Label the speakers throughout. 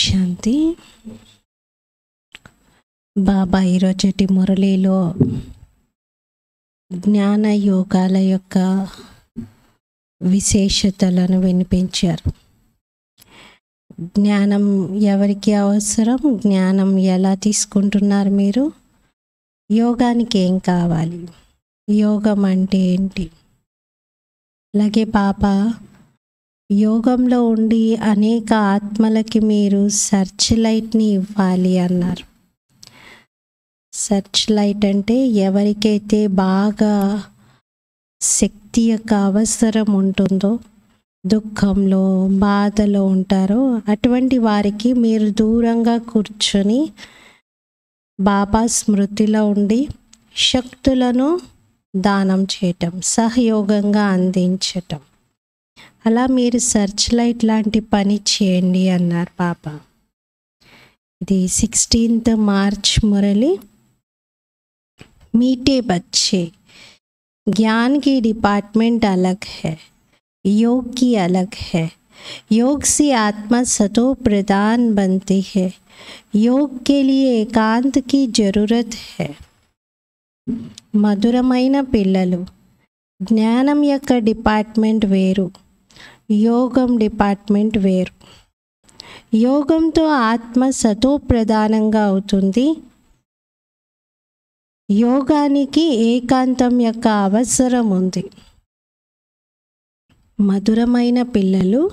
Speaker 1: శాంతి. బాబా ఈరోజటి మురళిలో జ్ఞాన యోగాల యొక్క విశేషతలను వినిపించారు. జ్ఞానం ఎవరికి అవసరం, జ్ఞానం ఎలా తీసుకుంటున్నారు మీరు, యోగానికి ఏం కావాలి, యోగం అంటే ఏంటి. అలాగే బాబా యోగంలో ఉండి అనేక ఆత్మలకి మీరు సర్చ్ లైట్ని ఇవ్వాలి అన్నారు. సర్చ్ లైట్ అంటే ఎవరికైతే బాగా శక్తి యొక్క అవసరం ఉంటుందో, దుఃఖంలో బాధలో ఉంటారో అటువంటి వారికి మీరు దూరంగా కూర్చొని బాబా స్మృతిలో ఉండి శక్తులను దానం చేయటం, సహయోగంగా అందించటం, అలా మీరు సర్చ్ లైట్ లాంటి పని చేయండి అన్నారు బాబా. ఇది 16th మార్చ్ మురళి. मीठे बच्चे, ज्ञान की डिपार्टमेंट अलग है, योग की अलग है. योग से आत्मा सतो प्रधान बनती है. योग के लिए एकांत की जरूरत है. మధురమైన పిల్లలు, జ్ఞానం యొక్క డిపార్ట్మెంట్ వేరు, యోగం డిపార్ట్మెంట్ వేరు. యోగంతో ఆత్మ సతో ప్రధానంగా అవుతుంది. యోగానికి ఏకాంతం యొక్క అవసరం ఉంది. మధురమైన పిల్లలు,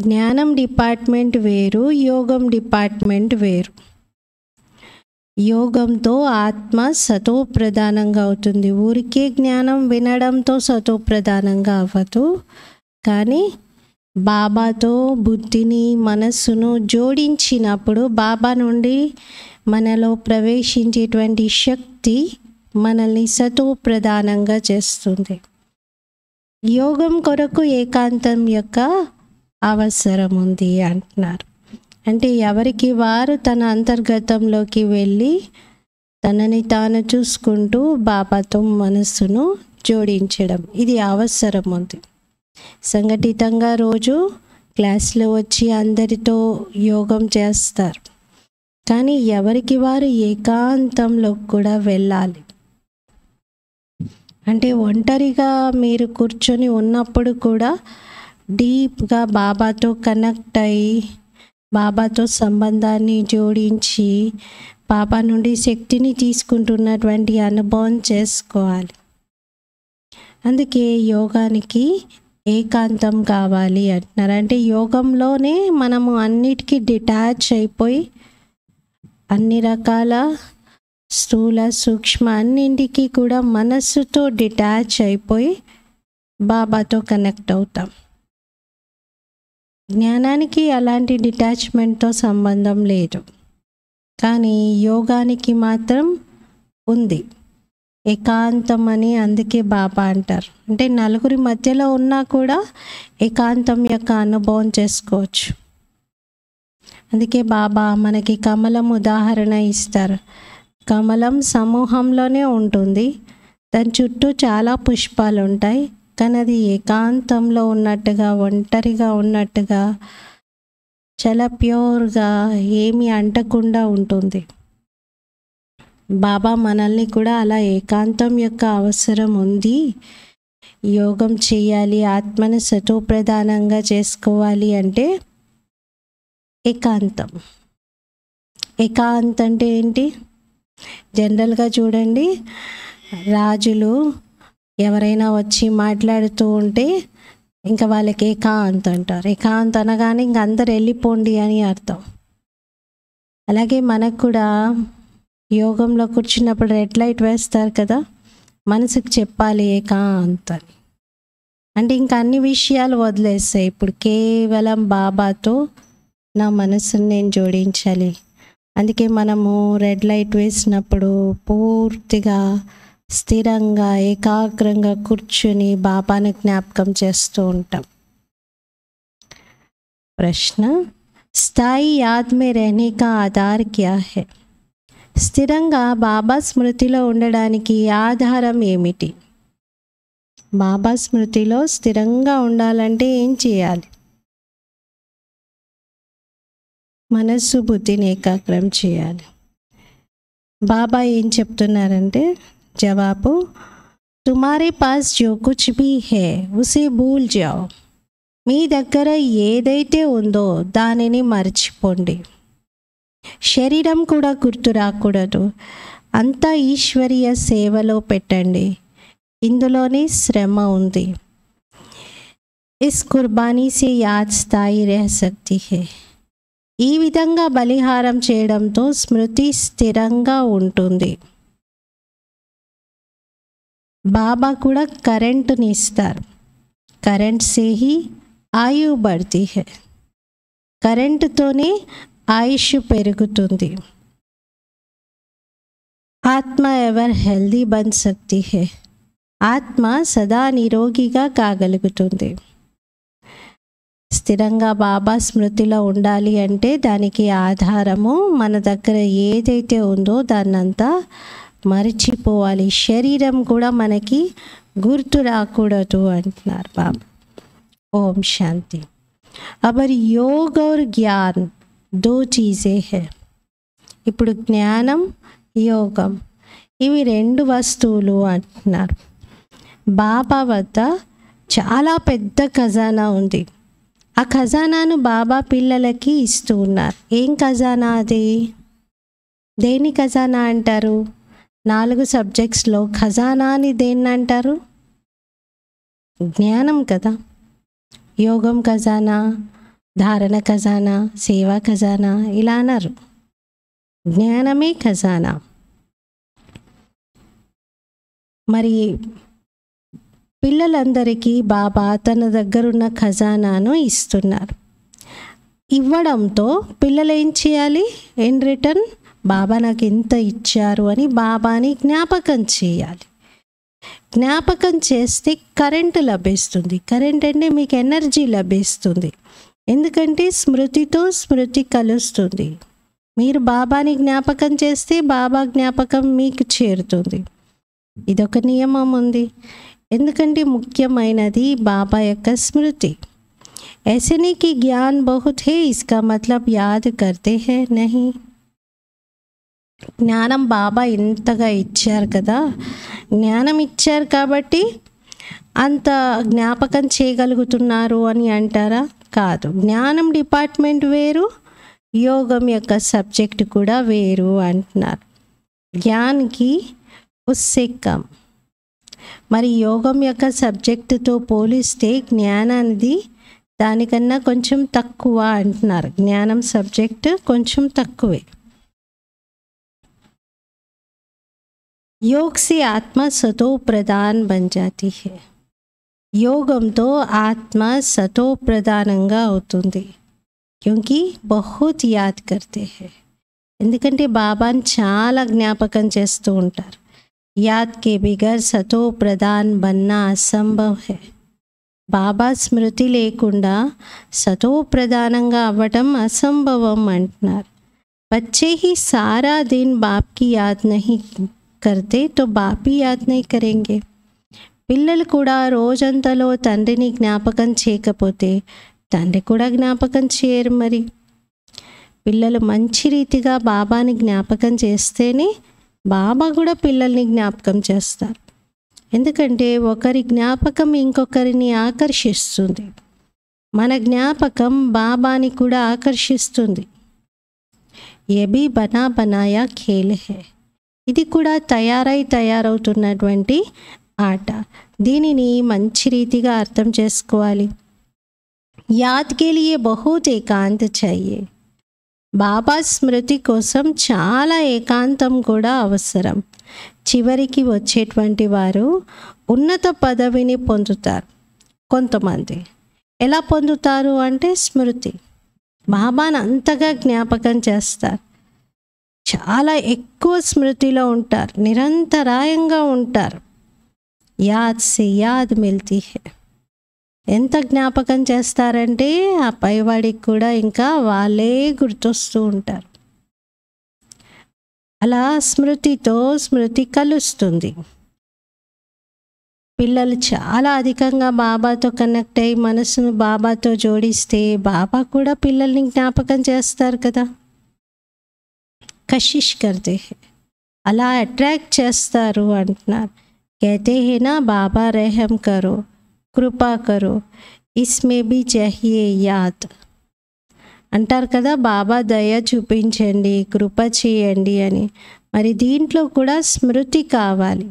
Speaker 1: జ్ఞానం డిపార్ట్మెంట్ వేరు, యోగం డిపార్ట్మెంట్ వేరు. యోగంతో ఆత్మ సతో ప్రధానంగా అవుతుంది. ఊరికే జ్ఞానం వినడంతో సతో ప్రధానంగా అవ్వదు, కానీ బాబాతో బుద్ధిని మనస్సును జోడించినప్పుడు బాబా నుండి మనలో ప్రవేశించేటువంటి శక్తి మనల్ని సతో ప్రధానంగా చేస్తుంది. యోగం కొరకు ఏకాంతం యొక్క అవసరం ఉంది అంటున్నారు. అంటే ఎవరికి వారు తన అంతర్గతంలోకి వెళ్ళి తనని తాను చూసుకుంటూ బాబాతో మనస్సును జోడించడం, ఇది అవసరం ఉంది. సంఘటితంగా రోజు క్లాస్లో వచ్చి అందరితో యోగం చేస్తారు, కానీ ఎవరికి వారు ఏకాంతంలో కూడా వెళ్ళాలి. అంటే ఒంటరిగా మీరు కూర్చొని ఉన్నప్పుడు కూడా డీప్గా బాబాతో కనెక్ట్ అయ్యి బాబాతో సంబంధాన్ని జోడించి బాబా నుండి శక్తిని తీసుకుంటున్నటువంటి అనుభవం చేసుకోవాలి. అందుకే యోగానికి ఏకాంతం కావాలి అంటున్నారు. అంటే యోగంలోనే మనము అన్నిటికీ డిటాచ్ అయిపోయి అన్ని రకాల స్థూల సూక్ష్మ అన్నింటికి కూడా మనస్సుతో డిటాచ్ అయిపోయి బాబాతో కనెక్ట్ అవుతాం. జ్ఞానానికి అలాంటి డిటాచ్మెంట్తో సంబంధం లేదు, కానీ యోగానికి మాత్రం ఉంది ఏకాంతం అని. అందుకే బాబా అంటారు, అంటే నలుగురి మధ్యలో ఉన్నా కూడా ఏకాంతం యొక్క అనుభవం చేసుకోవచ్చు. అందుకే బాబా మనకి కమలం ఉదాహరణ ఇస్తారు. కమలం సమూహంలోనే ఉంటుంది, దాని చుట్టూ చాలా పుష్పాలు ఉంటాయి, కానీ అది ఏకాంతంలో ఉన్నట్టుగా, ఒంటరిగా ఉన్నట్టుగా, చాలా ప్యూర్గా ఏమీ అంటకుండా ఉంటుంది. బాబా మనల్ని కూడా అలా ఏకాంతం యొక్క అవసరం ఉంది, యోగం చేయాలి, ఆత్మను సతో ప్రధానంగా చేసుకోవాలి అంటే ఏకాంతం. ఏకాంతం అంటే ఏంటి? జనరల్గా చూడండి, రాజులు ఎవరైనా వచ్చి మాట్లాడుతూ ఉంటే ఇంకా వాళ్ళకి ఏకాంత అంటారు. ఏకాంత అనగానే ఇంక అందరు వెళ్ళిపోండి అని అర్థం. అలాగే మనకు కూడా యోగంలో కూర్చున్నప్పుడు రెడ్ లైట్ వేస్తారు కదా, మనసుకు చెప్పాలి ఏకాంత అని. అంటే ఇంకా అన్ని విషయాలు వదిలేస్తాయి, ఇప్పుడు కేవలం బాబాతో నా మనసుని నేను జోడించాలి. అందుకే మనము రెడ్ లైట్ వేసినప్పుడు పూర్తిగా స్థిరంగా ఏకాగ్రంగా కూర్చుని బాబాను జ్ఞాపకం చేస్తూ ఉంటాం. ప్రశ్న, స్థాయి యాద్ మే రహనే కా ఆధార్ క్యా హై? స్థిరంగా బాబా స్మృతిలో ఉండడానికి ఆధారం ఏమిటి? బాబా స్మృతిలో స్థిరంగా ఉండాలంటే ఏం చేయాలి? మనస్సు బుద్ధిని ఏకాగ్రం చేయాలి. బాబా ఏం చెప్తున్నారంటే జవాబు, తుమారే పాస్ జో కుచ్ భీ హై ఉసే భూల్ జాओ. మీ దగ్గర ఏదైతే ఉందో దానిని మర్చిపోండి. శరీరం కూడా గుర్తు రాకూడదు. అంతా ఈశ్వరీయ సేవలో పెట్టండి. ఇందులోనే శ్రమ ఉంది. ఇస్ కుర్బానీ సే యాద్ స్థాయి రహ సక్తి హై. ఈ విధంగా బలిహారం చేయడంతో స్మృతి స్థిరంగా ఉంటుంది. బాబా కూడా కరెంటుని ఇస్తారు. కరెంట్ సే హీ ఆయు బఢ్తీ హై. కరెంటుతోనే ఆయుష్ పెరుగుతుంది. ఆత్మ ఎవర్ హెల్దీ బన్ సక్తి హై. ఆత్మ సదా నిరోగిగా కాగలుగుతుంది. స్థిరంగా బాబా స్మృతిలో ఉండాలి అంటే దానికి ఆధారము మన దగ్గర ఏదైతే ఉందో దాన్నంతా మరిచిపోవాలి. శరీరం కూడా మనకి గుర్తు రాకూడదు అంటున్నారు బాబా. ఓం శాంతి. అబర్ యోగ్ और జ్ఞాన్ దో చీజే హై. ఇప్పుడు జ్ఞానం, యోగం ఇవి రెండు వస్తువులు అంటున్నారు. బాబా వద్ద చాలా పెద్ద ఖజానా ఉంది. ఆ ఖజానాను బాబా పిల్లలకి ఇస్తూ ఉన్నారు. ఏం ఖజానా అది? దేని ఖజానా అంటారు? 4 సబ్జెక్ట్స్లో ఖజానా అని దేన్ని అంటారు? జ్ఞానం కదా. యోగం ఖజానా, ధారణ ఖజానా, సేవా ఖజానా ఇలా అన్నారు. జ్ఞానమే ఖజానా. మరి పిల్లలందరికీ బాబా తన దగ్గరున్న ఖజానాను ఇస్తున్నారు. ఇవ్వడంతో పిల్లలు ఏం చేయాలి? ఇన్ రిటర్న్ బాబా నాకు ఎంత ఇచ్చారు అని బాబాని జ్ఞాపకం చేయాలి. జ్ఞాపకం చేస్తే కరెంటు లభిస్తుంది. కరెంట్ అంటే మీకు ఎనర్జీ లభిస్తుంది. ఎందుకంటే స్మృతితో స్మృతి కలుస్తుంది. మీరు బాబాని జ్ఞాపకం చేస్తే బాబా జ్ఞాపకం మీకు చేరుతుంది. ఇదొక నియమం ఉంది. ఎందుకంటే ముఖ్యమైనది బాబా యొక్క స్మృతి. ऐसे नहीं कि ज्ञान बहुत है इसका मतलब याद करते हैं नहीं. జ్ఞానం బాబా ఇంతగా ఇచ్చారు కదా, జ్ఞానం ఇచ్చారు కాబట్టి అంత జ్ఞాపకం చేయగలుగుతున్నారు అని అంటారా? కాదు. జ్ఞానం డిపార్ట్మెంట్ వేరు, యోగం యొక్క సబ్జెక్ట్ కూడా వేరు అంటున్నారు. జ్ఞాన్కి ఉస్సే కమ్. మరి యోగం యొక్క సబ్జెక్టుతో పోలిస్తే జ్ఞానానికి దానికన్నా కొంచెం తక్కువ అంటున్నారు. జ్ఞానం సబ్జెక్ట్ కొంచెం తక్కువే. योग से आत्मा सतो प्रधान बन जाती है. యోగంతో ఆత్మ సతో ప్రధానంగా అవుతుంది. క్యూంకి బహుత్ యాద్ కర్తే హై. ఎందుకంటే బాబాని చాలా జ్ఞాపకం చేస్తూ ఉంటారు. యాద్ కే బిగర్ సతో ప్రధాన్ బన్నా అసంభవ్ హై. బాబా స్మృతి లేకుండా సతో ప్రధానంగా అవ్వటం అసంభవం అంటున్నారు. బచ్చే హీ సారా దిన్ బాప్ కి యాద్ నహీ करते तो बाप ही याद नहीं करेंगे. పిల్లలు కూడా రోజంతలో తండ్రిని జ్ఞాపకం చేయకపోతే తండ్రి కూడా జ్ఞాపకం చేయరు. మరి పిల్లలు మంచి రీతిగా బాబాని జ్ఞాపకం చేస్తేనే బాబా కూడా పిల్లల్ని జ్ఞాపకం చేస్తారు. ఎందుకంటే ఒకరి జ్ఞాపకం ఇంకొకరిని ఆకర్షిస్తుంది. మన జ్ఞాపకం బాబాని కూడా ఆకర్షిస్తుంది. ఏ భీ బనా బనాయా ఖేల్ హై. ఇది కూడా తయారవుతున్నటువంటి ఆట. దీనిని మంచి రీతిగా అర్థం చేసుకోవాలి. యాద్ కే లియే బహుత్ ఏకాంత్ చాహియే. బాబా స్మృతి కోసం చాలా ఏకాంతం కూడా అవసరం. చివరికి వచ్చేటువంటి వారు ఉన్నత పదవిని పొందుతారు. కొంతమంది ఎలా పొందుతారు అంటే స్మృతి. బాబాను అంతగా జ్ఞాపకం చేస్తారు. చాలా ఎక్కువ స్మృతిలో ఉంటారు. నిరంతరాయంగా ఉంటారు. యాద్ సే యాద్ మిల్తీ హై. ఎంత జ్ఞాపకం చేస్తారంటే ఆ పైవాడికి కూడా ఇంకా వాళ్ళే గుర్తొస్తూ ఉంటారు. అలా స్మృతితో స్మృతి కలుస్తుంది. పిల్లలు చాలా అధికంగా బాబాతో కనెక్ట్ అయ్యి మనసును బాబాతో జోడిస్తే బాబా కూడా పిల్లల్ని జ్ఞాపకం చేస్తారు కదా. కషిష్ కర్తే హై, అలా అట్రాక్ట్ చేస్తారు అంటున్నారు. कहते हैं ना बाबा रहम करो, కృపా కరో, ఇస్మే బి చాహియే యాద్ అంటారు కదా, బాబా దయ చూపించండి, కృప చేయండి అని. మరి దీంట్లో కూడా స్మృతి కావాలి.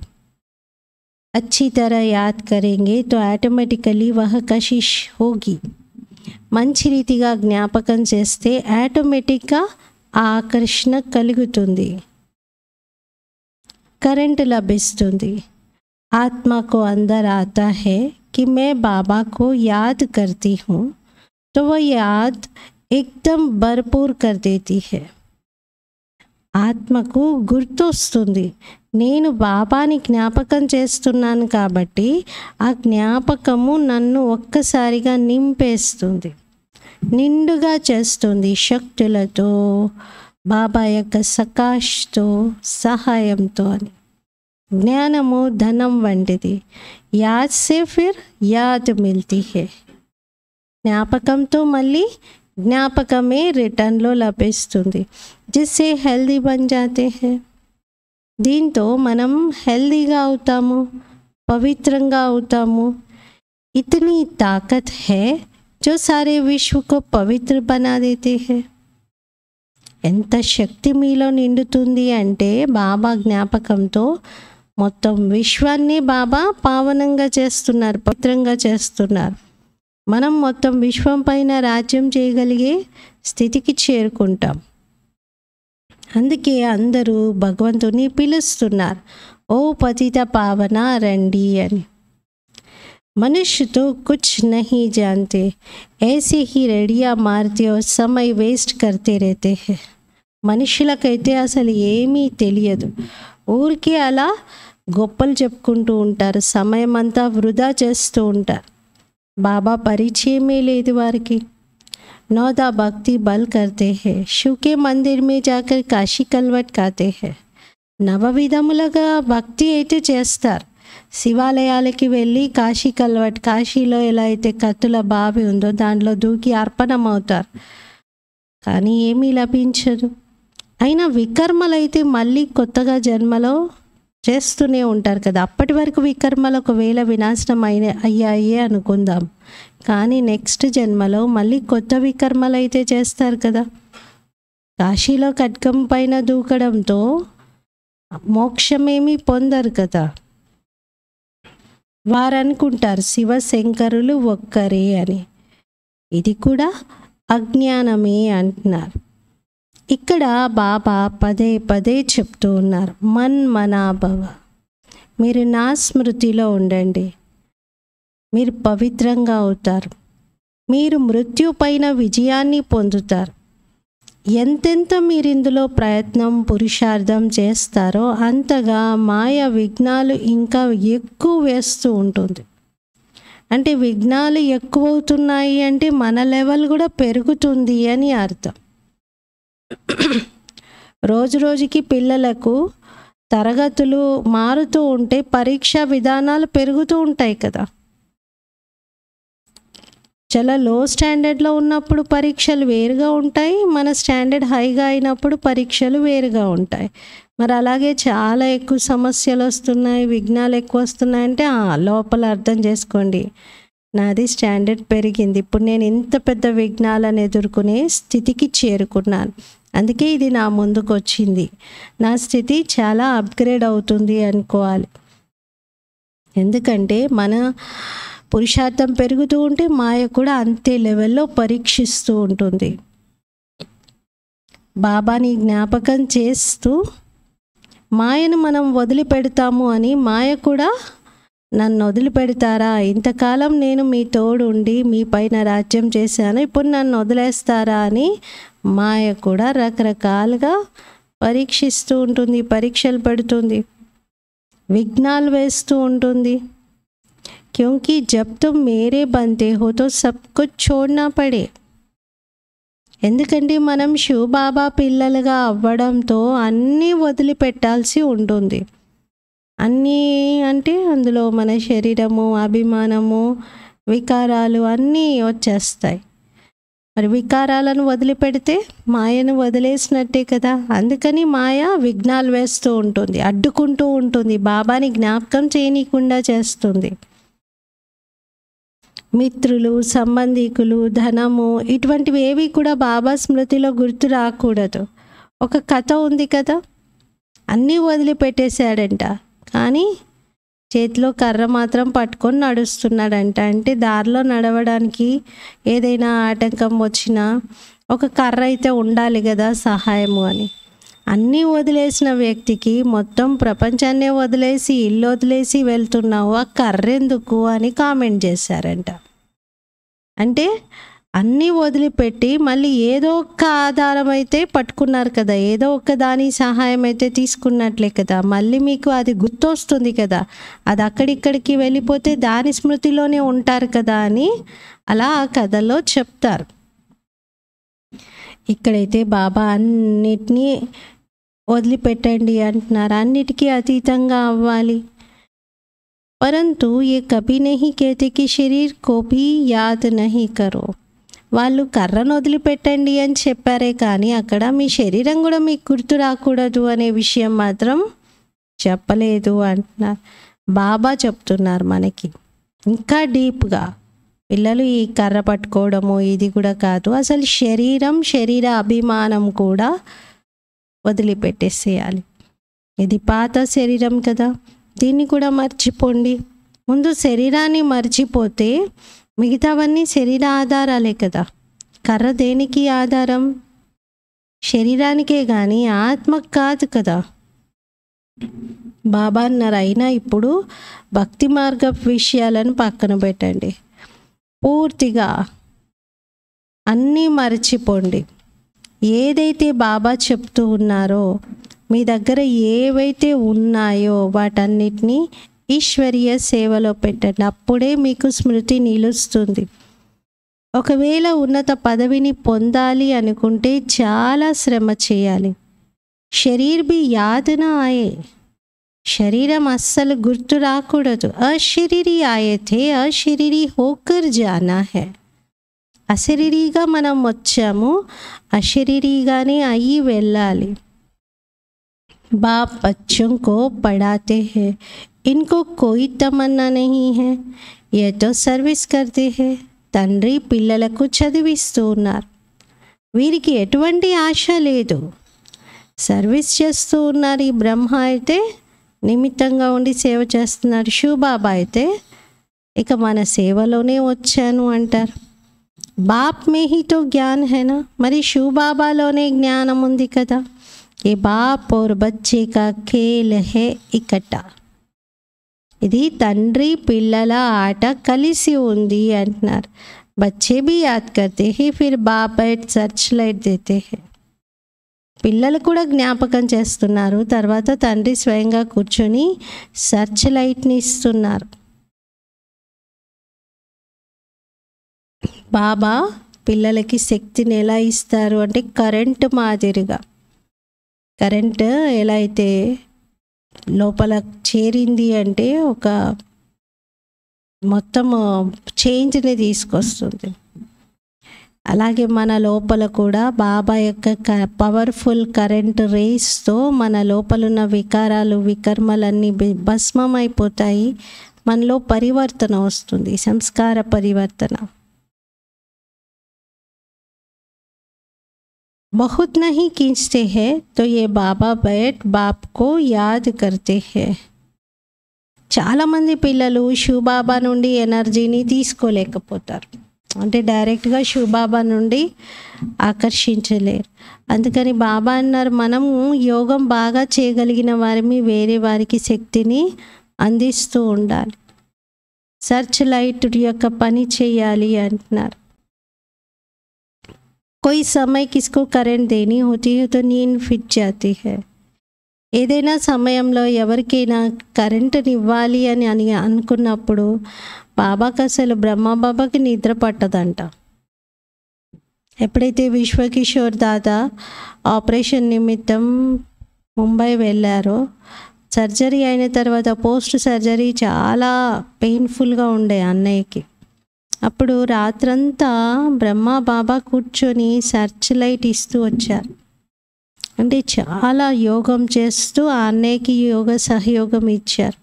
Speaker 1: अच्छी तरह याद करेंगे तो ऑटोमेटिकली वह कशिश होगी. మంచి రీతిగా జ్ఞాపకం చేస్తే ఆటోమేటిక్గా ఆ ఆకర్షణ కలుగుతుంది, करंट लभिस्तुंदी. आत्मा को अंदर आता है कि मैं बाबा को याद करती हूँ, तो वह याद एकदम भरपूर कर देती है. ఆత్మకు గుర్తొస్తుంది, నేను బాబాని జ్ఞాపకం చేస్తున్నాను కాబట్టి ఆ జ్ఞాపకము నన్ను ఒక్కసారిగా నింపేస్తుంది, నిండుగా చేస్తుంది శక్తులతో, బాబా యొక్క సకాష్తో, సహాయంతో అని. జ్ఞానము ధనం వంటిది. యాద్ సే ఫిర్ యాద్ మిల్తీ హై. జ్ఞాపకంతో మళ్ళీ జ్ఞాపకమే రిటర్న్లో లభిస్తుంది. జిస్సే హెల్దీ బన్ జాతే హై. దీంతో మనం హెల్దీగా అవుతాము, పవిత్రంగా అవుతాము. ఇతనీ తాకత్ హై జో సారే విశ్వకు పవిత్ర బనా దేతే హై. ఎంత శక్తి మీలో నిండుతుంది అంటే బాబా జ్ఞాపకంతో మొత్తం విశ్వాన్ని బాబా పావనంగా చేస్తున్నారు, పవిత్రంగా చేస్తున్నారు. మనం మొత్తం విశ్వం పైన రాజ్యం చేయగలిగే స్థితికి చేరుకుంటాం. అందుకే అందరూ భగవంతుని పిలుస్తున్నారు, ఓ పతిత పావన రండి అని. मनुष्य तो कुछ नहीं जानते, ऐसे ही रेडिया मारते और समय वेस्ट करते रहते हैं. మనుషులకైతే అసలు ఏమీ తెలియదు, ఊరికే అలా గొప్పలు చెప్పుకుంటూ ఉంటారు, సమయం అంతా వృధా చేస్తూ ఉంటారు. బాబా పరిచయమే లేదు వారికి. नौदा भक्ति बल करते हैं, शिव के मंदिर में जाकर काशी कलवट खाते हैं. నవవిధములుగా భక్తి అయితే చేస్తారు, శివాలయాలకి వెళ్ళి కాశీ కల్వట్, కాశీలో ఎలా అయితే కత్తుల బావి ఉందో దాంట్లో దూకి అర్పణం అవుతారు, కానీ ఏమీ లభించదు. అయినా వికర్మలైతే మళ్ళీ కొత్తగా జన్మలో చేస్తూనే ఉంటారు కదా. అప్పటి వరకు వికర్మలు ఒకవేళ వినాశనం అయ్యాయి అనుకుందాం, కానీ నెక్స్ట్ జన్మలో మళ్ళీ కొత్త వికర్మలు అయితే చేస్తారు కదా. కాశీలో ఖడ్గం పైన దూకడంతో మోక్షమేమీ పొందరు కదా. వారు అనుకుంటారు శివశంకరులు ఒక్కరే అని. ఇది కూడా అజ్ఞానమే అంటున్నారు. ఇక్కడ బాబా పదే పదే చెప్తూ ఉన్నారు, మన్ మనాభవ, మీరు నా స్మృతిలో ఉండండి, మీరు పవిత్రంగా అవుతారు, మీరు మృత్యు పైన విజయాన్ని పొందుతారు. ఎంతెంత మీరు ఇందులో ప్రయత్నం పురుషార్థం చేస్తారో అంతగా మాయ విఘ్నాలు ఇంకా ఎక్కువ వేస్తూ ఉంటుంది. అంటే విఘ్నాలు ఎక్కువ అవుతున్నాయి అంటే మన లెవెల్ కూడా పెరుగుతుంది అని అర్థం. రోజు రోజుకి పిల్లలకు తరగతులు మారుతూ ఉంటే పరీక్షా విధానాలు పెరుగుతూ ఉంటాయి కదా. చాలా లో స్టాండర్డ్లో ఉన్నప్పుడు పరీక్షలు వేరుగా ఉంటాయి, మన స్టాండర్డ్ హైగా అయినప్పుడు పరీక్షలు వేరుగా ఉంటాయి. మరి అలాగే చాలా ఎక్కువ సమస్యలు వస్తున్నాయి, విఘ్నాలు ఎక్కువ వస్తున్నాయంటే లోపల అర్థం చేసుకోండి, నాది స్టాండర్డ్ పెరిగింది, ఇప్పుడు నేను ఇంత పెద్ద విఘ్నాలను ఎదుర్కొనే స్థితికి చేరుకున్నాను, అందుకే ఇది నా ముందుకు వచ్చింది, నా స్థితి చాలా అప్గ్రేడ్ అవుతుంది అనుకోవాలి. ఎందుకంటే మన పురుషార్థం పెరుగుతూ ఉంటే మాయ కూడా అంతే లెవెల్లో పరీక్షిస్తూ ఉంటుంది. బాబాని జ్ఞాపకం చేస్తూ మాయను మనం వదిలిపెడతాము అని మాయ కూడా నన్ను వదిలిపెడతారా, ఇంతకాలం నేను మీ తోడు ఉండి మీ పైన రాజ్యం చేశాను, ఇప్పుడు నన్ను వదిలేస్తారా అని మాయ కూడా రకరకాలుగా పరీక్షిస్తూ ఉంటుంది, పరీక్షలు పెడుతుంది, విఘ్నాలు వేస్తూ ఉంటుంది. क्योंकि जब तुम मेरे बनते हो तो सब कुछ छोड़ना पड़े. ఎందుకంటే మనం శివబాబా పిల్లలుగా అవ్వడంతో అన్నీ వదిలిపెట్టాల్సి ఉంటుంది. అన్నీ అంటే అందులో మన శరీరము, అభిమానము, వికారాలు అన్నీ వచ్చేస్తాయి. మరి వికారాలను వదిలిపెడితే మాయను వదిలేసినట్టే కదా. అందుకని మాయ విఘ్నాలు వేస్తూ ఉంటుంది, అడ్డుకుంటూ ఉంటుంది, బాబాని జ్ఞాపకం చేయనీయకుండా చేస్తుంది. మిత్రులు, సంబంధికులు, ధనము ఇటువంటివి ఏవి కూడా బాబా స్మృతిలో గుర్తు రాకూడదు. ఒక కథ ఉంది కదా, అన్నీ వదిలిపెట్టేశాడంట, కానీ చేతిలో కర్ర మాత్రం పట్టుకొని నడుస్తున్నాడంట. అంటే దారిలో నడవడానికి ఏదైనా ఆటంకం వచ్చినా ఒక కర్ర అయితే ఉండాలి కదా సహాయము అని. అన్నీ వదిలేసిన వ్యక్తికి మొత్తం ప్రపంచాన్నే వదిలేసి ఇల్లు వదిలేసి వెళ్తున్నావు, ఆ కర్ర ఎందుకు అని కామెంట్ చేశారంట. అంటే అన్నీ వదిలిపెట్టి మళ్ళీ ఏదో ఒక్క ఆధారం అయితే పట్టుకున్నారు కదా, ఏదో ఒక్క దాని సహాయం అయితే తీసుకున్నట్లే కదా, మళ్ళీ మీకు అది గుర్తొస్తుంది కదా, అది అక్కడిక్కడికి వెళ్ళిపోతే దాని స్మృతిలోనే ఉంటారు కదా అని అలా ఆ కథలో చెప్తారు. ఇక్కడైతే బాబా అన్నిటినీ వదిలిపెట్టండి అంటున్నారు, అన్నిటికీ అతీతంగా అవ్వాలి. परंतु ये कभी नहीं कहते कि शरीर को भी याद नहीं करो. వాళ్ళు కర్రను వదిలిపెట్టండి అని చెప్పారే కానీ అక్కడ మీ శరీరం కూడా మీకు గుర్తు రాకూడదు అనే విషయం మాత్రం చెప్పలేదు అంటున్నారు. బాబా చెప్తున్నారు మనకి ఇంకా డీప్గా, పిల్లలు ఈ కర్ర పట్టుకోవడము ఇది కూడా కాదు, అసలు శరీర అభిమానం కూడా వదిలిపెట్టేసేయాలి. ఇది పాత శరీరం కదా, దీన్ని కూడా మర్చిపోండి. ముందు శరీరాన్ని మర్చిపోతే మిగతావన్నీ శరీర ఆధారాలే కదా. కర్ర దేనికి ఆధారం? శరీరానికే కానీ ఆత్మకు కాదు కదా. బాబా అన్నారు, అయినా ఇప్పుడు భక్తి మార్గ విషయాలను పక్కన పెట్టండి, పూర్తిగా అన్నీ మర్చిపోండి. ఏదైతే బాబా చెప్తూ ఉన్నారో, మీ దగ్గర ఏవైతే ఉన్నాయో వాటన్నిటినీ ఈశ్వరీయ సేవలో పెట్టండి, అప్పుడే మీకు స్మృతి నిలుస్తుంది. ఒకవేళ ఉన్నత పదవిని పొందాలి అనుకుంటే చాలా శ్రమ చేయాలి. శరీర్ బి యాదన ఆయే, శరీరం అస్సలు గుర్తు రాకూడదు. అశరీరీ ఆయతే అశరీరీ హోకర్ జానా హై. అశరీరీగా మనం వచ్చాము, అశరీరీగానే అయ్యి వెళ్ళాలి. बाप बच्चों को पढ़ाते हैं, इनको कोई तमन्ना नहीं है, ये तो सर्विस करते हैं. తండ్రి పిల్లలకు చదివిస్తూ ఉన్నారు, వీరికి ఎటువంటి ఆశ లేదు, సర్వీస్ చేస్తూ ఉన్నారు. ఈ బ్రహ్మ అయితే నిమిత్తంగా ఉండి సేవ చేస్తున్నాడు, శివబాబా అయితే ఇక మన సేవలోనే వచ్చాను అంటారు. బాప్ మే హీ తో జ్ఞాన్ హేనా, మరి శివబాబాలోనే జ్ఞానం ఉంది కదా. ये बाप और बच्चे का खेल है इकट्ठा. ఇది తండ్రి పిల్లల ఆట కలిసి ఉంది అంటున్నారు. बच्चे भी याद करते हैं, फिर बाप बैठ सर्च लाइट देते हैं. పిల్లలు కూడా జ్ఞాపకం చేస్తున్నారు, తర్వాత తండ్రి స్వయంగా కూర్చొని సర్చ్ లైట్ని ఇస్తున్నారు. బాబా పిల్లలకి శక్తిని ఎలా ఇస్తారు అంటే కరెంటు మాదిరిగా. కరెంట్ ఎలా అయితే లోపల చేరింది అంటే ఒక మొత్తం చేంజ్ని తీసుకొస్తుంది, అలాగే మన లోపల కూడా బాబా యొక్క పవర్ఫుల్ కరెంట్ రేస్తో మన లోపల ఉన్న వికారాలు వికర్మలన్నీ భస్మం అయిపోతాయి, మనలో పరివర్తన వస్తుంది, సంస్కార పరివర్తన. बहुत नहीं खींचते हैं तो ये बाबा बैठ बाप को याद करते हैं. చాలామంది పిల్లలు శివబాబా నుండి ఎనర్జీని తీసుకోలేకపోతారు, అంటే డైరెక్ట్గా శివబాబా నుండి ఆకర్షించలేరు. అందుకని బాబా అన్నారు, మనము యోగం బాగా చేయగలిగిన వారిని వేరే వారికి శక్తిని అందిస్తూ ఉండాలి, సర్చ్ లైట్ యొక్క పని చేయాలి అంటున్నారు. कोई समय किसको करंट देनी होती है तो नींद फिट जाती है. ఏదైనా సమయంలో ఎవరికైనా కరెంటుని ఇవ్వాలి అని అనుకున్నప్పుడు బాబాకి అసలు బ్రహ్మబాబాకి నిద్ర పట్టదంట. ఎప్పుడైతే విశ్వకిషోర్ దాదా ఆపరేషన్ నిమిత్తం ముంబై వెళ్ళారో సర్జరీ అయిన తర్వాత పోస్ట్ సర్జరీ చాలా పెయిన్ఫుల్గా ఉండే అన్నయ్యకి. అప్పుడు రాత్రంతా బ్రహ్మ బాబా కూర్చొని సర్చ్ లైట్ ఇస్తూ వచ్చారు. అంటే చాలా యోగం చేస్తూ ఆ అన్నయ్యకి యోగ సహయోగం ఇచ్చారు.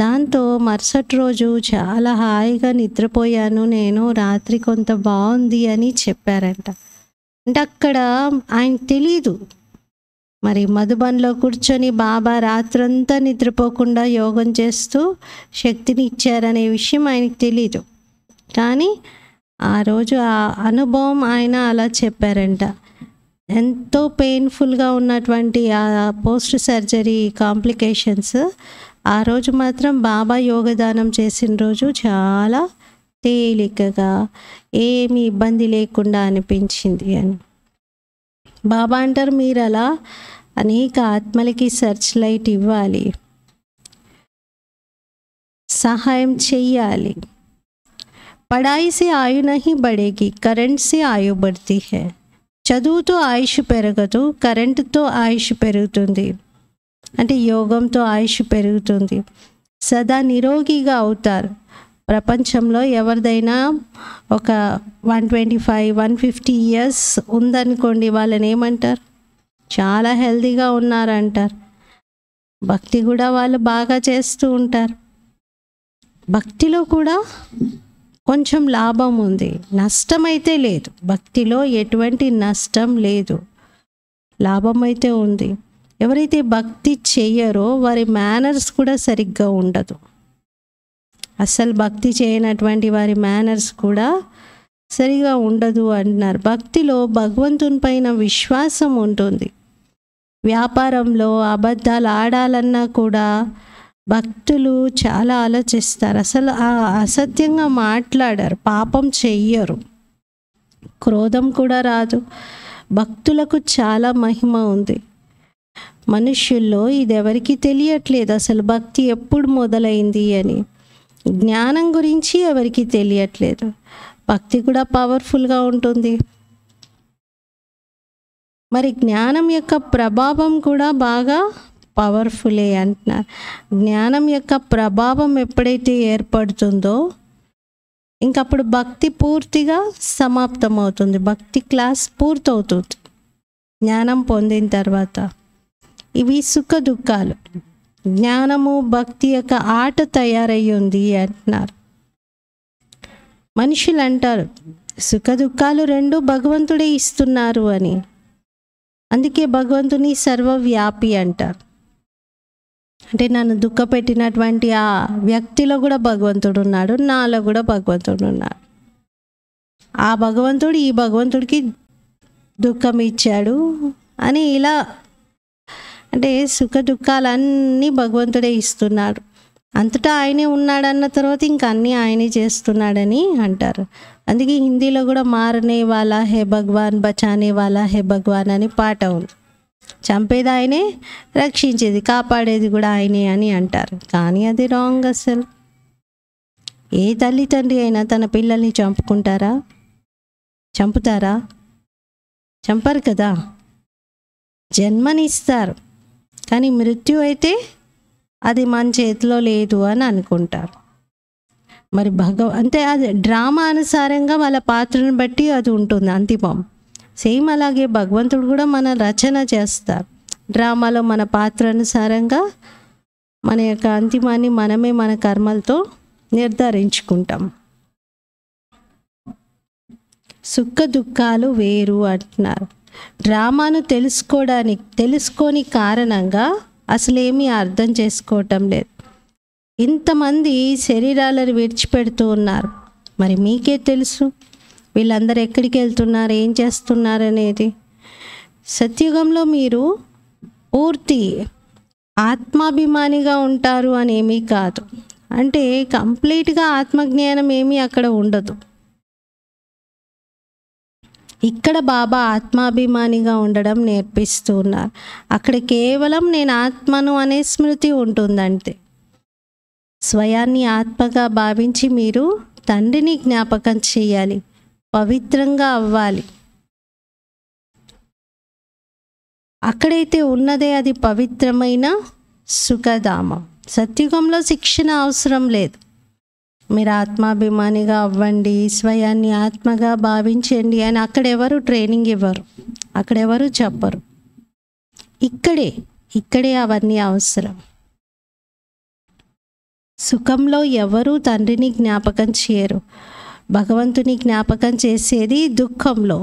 Speaker 1: దాంతో మరుసటి రోజు చాలా హాయిగా నిద్రపోయాను నేను, రాత్రి కొంత బాగుంది అని చెప్పారంట. అంటే అక్కడ ఆయనకు తెలీదు, మరి మధుబన్లో కూర్చొని బాబా రాత్రంతా నిద్రపోకుండా యోగం చేస్తూ శక్తిని ఇచ్చారనే విషయం ఆయనకు తెలీదు. కానీ ఆ రోజు ఆ అనుభవం ఆయన అలా చెప్పారంట. ఎంతో పెయిన్ఫుల్గా ఉన్నటువంటి ఆ పోస్ట్ సర్జరీ కాంప్లికేషన్స్ ఆ రోజు మాత్రం బాబా యోగదానం చేసిన రోజు చాలా తేలికగా ఏమీ ఇబ్బంది లేకుండా అనిపించింది అని బాబా అంటారు. మీరు అలా అనేక ఆత్మలకి సర్చ్ లైట్ ఇవ్వాలి, సహాయం చెయ్యాలి. పढ़ाई से आयु नहीं बढ़ेगी, करंट से आयु बढ़ती है. చదువుతో ఆయుష్ పెరగదు, కరెంటుతో ఆయుష్ పెరుగుతుంది. అంటే యోగంతో ఆయుష్ పెరుగుతుంది. సదా నిరోగిగా అవుతారు. ప్రపంచంలో ఎవరిదైనా ఒక 125-150 ఇయర్స్ ఉందనుకోండి, వాళ్ళని ఏమంటారు? చాలా హెల్తీగా ఉన్నారంటారు. భక్తి కూడా వాళ్ళు బాగా చేస్తూ ఉంటారు. భక్తిలో కూడా కొంచెం లాభం ఉంది, నష్టం అయితే లేదు. భక్తిలో ఎటువంటి నష్టం లేదు, లాభం అయితే ఉంది. ఎవరైతే భక్తి చెయ్యరో వారి మేనర్స్ కూడా సరిగ్గా ఉండదు. అసలు భక్తి చేయనటువంటి వారి మేనర్స్ కూడా సరిగా ఉండదు అంటున్నారు. భక్తిలో భగవంతుని పైన విశ్వాసం ఉంటుంది. వ్యాపారంలో అబద్ధాలు ఆడాలన్నా కూడా భక్తులు చాలా ఆలోచిస్తారు. అసలు అసత్యంగా మాట్లాడారు, పాపం చెయ్యరు, క్రోధం కూడా రాదు. భక్తులకు చాలా మహిమ ఉంది. మనుష్యుల్లో ఇది ఎవరికి తెలియట్లేదు, అసలు భక్తి ఎప్పుడు మొదలైంది అని. జ్ఞానం గురించి ఎవరికి తెలియట్లేదు. భక్తి కూడా పవర్ఫుల్గా ఉంటుంది. మరి జ్ఞానం యొక్క ప్రభావం కూడా బాగా పవర్ఫుల్లే అంటున్నారు. జ్ఞానం యొక్క ప్రభావం ఎప్పుడైతే ఏర్పడుతుందో ఇంకప్పుడు భక్తి పూర్తిగా సమాప్తమవుతుంది. భక్తి క్లాస్ పూర్తవుతుంది జ్ఞానం పొందిన తర్వాత. ఇవి సుఖ దుఃఖాలు. జ్ఞానము భక్తి యొక్క ఆట తయారయ్యింది అంటున్నారు. మనుషులు అంటారు సుఖ దుఃఖాలు రెండు భగవంతుడే ఇస్తున్నారు అని. అందుకే భగవంతుని సర్వవ్యాపి అంటారు. అంటే నన్ను దుఃఖపెట్టినటువంటి ఆ వ్యక్తిలో కూడా భగవంతుడు ఉన్నాడు, నాలో కూడా భగవంతుడు ఉన్నాడు. ఆ భగవంతుడు ఈ భగవంతుడికి దుఃఖం ఇచ్చాడు అని ఇలా, అంటే సుఖ దుఃఖాలన్నీ భగవంతుడే ఇస్తున్నాడు. అంతటా ఆయనే ఉన్నాడన్న తర్వాత ఇంక అన్నీ ఆయనే చేస్తున్నాడని అంటారు. అందుకే హిందీలో కూడా మారనే వాలా హే భగవాన్, బచానే వాలా హే భగవాన్ అని పాట ఉంది. చంపేది ఆయనే, రక్షించేది కాపాడేది కూడా ఆయనే అని అంటారు. కానీ అది రాంగ్. అసలు ఏ తల్లి తండ్రి అయినా తన పిల్లల్ని చంపుకుంటారా? చంపుతారా? చంపరు కదా. జన్మనిస్తారు, కానీ మృత్యు అయితే అది మన చేతిలో లేదు అని అనుకుంటారు. మరి అంటే అది డ్రామా అనుసారంగా వాళ్ళ పాత్రను బట్టి అది ఉంటుంది అంతిమం. సేమ్ అలాగే భగవంతుడు కూడా మన రచన చేస్తారు. డ్రామాలో మన పాత్ర అనుసారంగా మన యొక్క అంతిమాన్ని మనమే మన కర్మలతో నిర్ధారించుకుంటాం. సుఖ దుఃఖాలు వేరు అంటున్నారు. డ్రామాను తెలుసుకోని కారణంగా అసలేమీ అర్థం చేసుకోవటం లేదు. ఇంతమంది శరీరాలను విడిచిపెడుతూ ఉన్నారు. మరి మీకే తెలుసు వీళ్ళందరూ ఎక్కడికి వెళ్తున్నారు, ఏం చేస్తున్నారు అనేది. సత్యుగంలో మీరు పూర్తి ఆత్మాభిమానిగా ఉంటారు అని ఏమీ కాదు. అంటే కంప్లీట్గా ఆత్మజ్ఞానం ఏమీ అక్కడ ఉండదు. ఇక్కడ బాబా ఆత్మాభిమానిగా ఉండడం నేర్పిస్తూ ఉన్నారు. అక్కడ కేవలం నేను ఆత్మను అనే స్మృతి ఉంటుందంతే. స్వయాన్ని ఆత్మగా భావించి మీరు తండ్రిని జ్ఞాపకం చేయాలి, పవిత్రంగా అవ్వాలి. అక్కడైతే ఉన్నదే అది పవిత్రమైన సుఖధామం. సత్యుగంలో శిక్షణ అవసరం లేదు. మీరు ఆత్మాభిమానిగా అవ్వండి, స్వయాన్ని ఆత్మగా భావించండి అని అక్కడెవరు ట్రైనింగ్ ఇవ్వరు, అక్కడెవరు చెప్పరు. ఇక్కడే అవన్నీ అవసరం. సుఖంలో ఎవరు తండ్రిని జ్ఞాపకం చేయరు, భగవంతుని జ్ఞాపకం చేసేది దుఃఖంలో.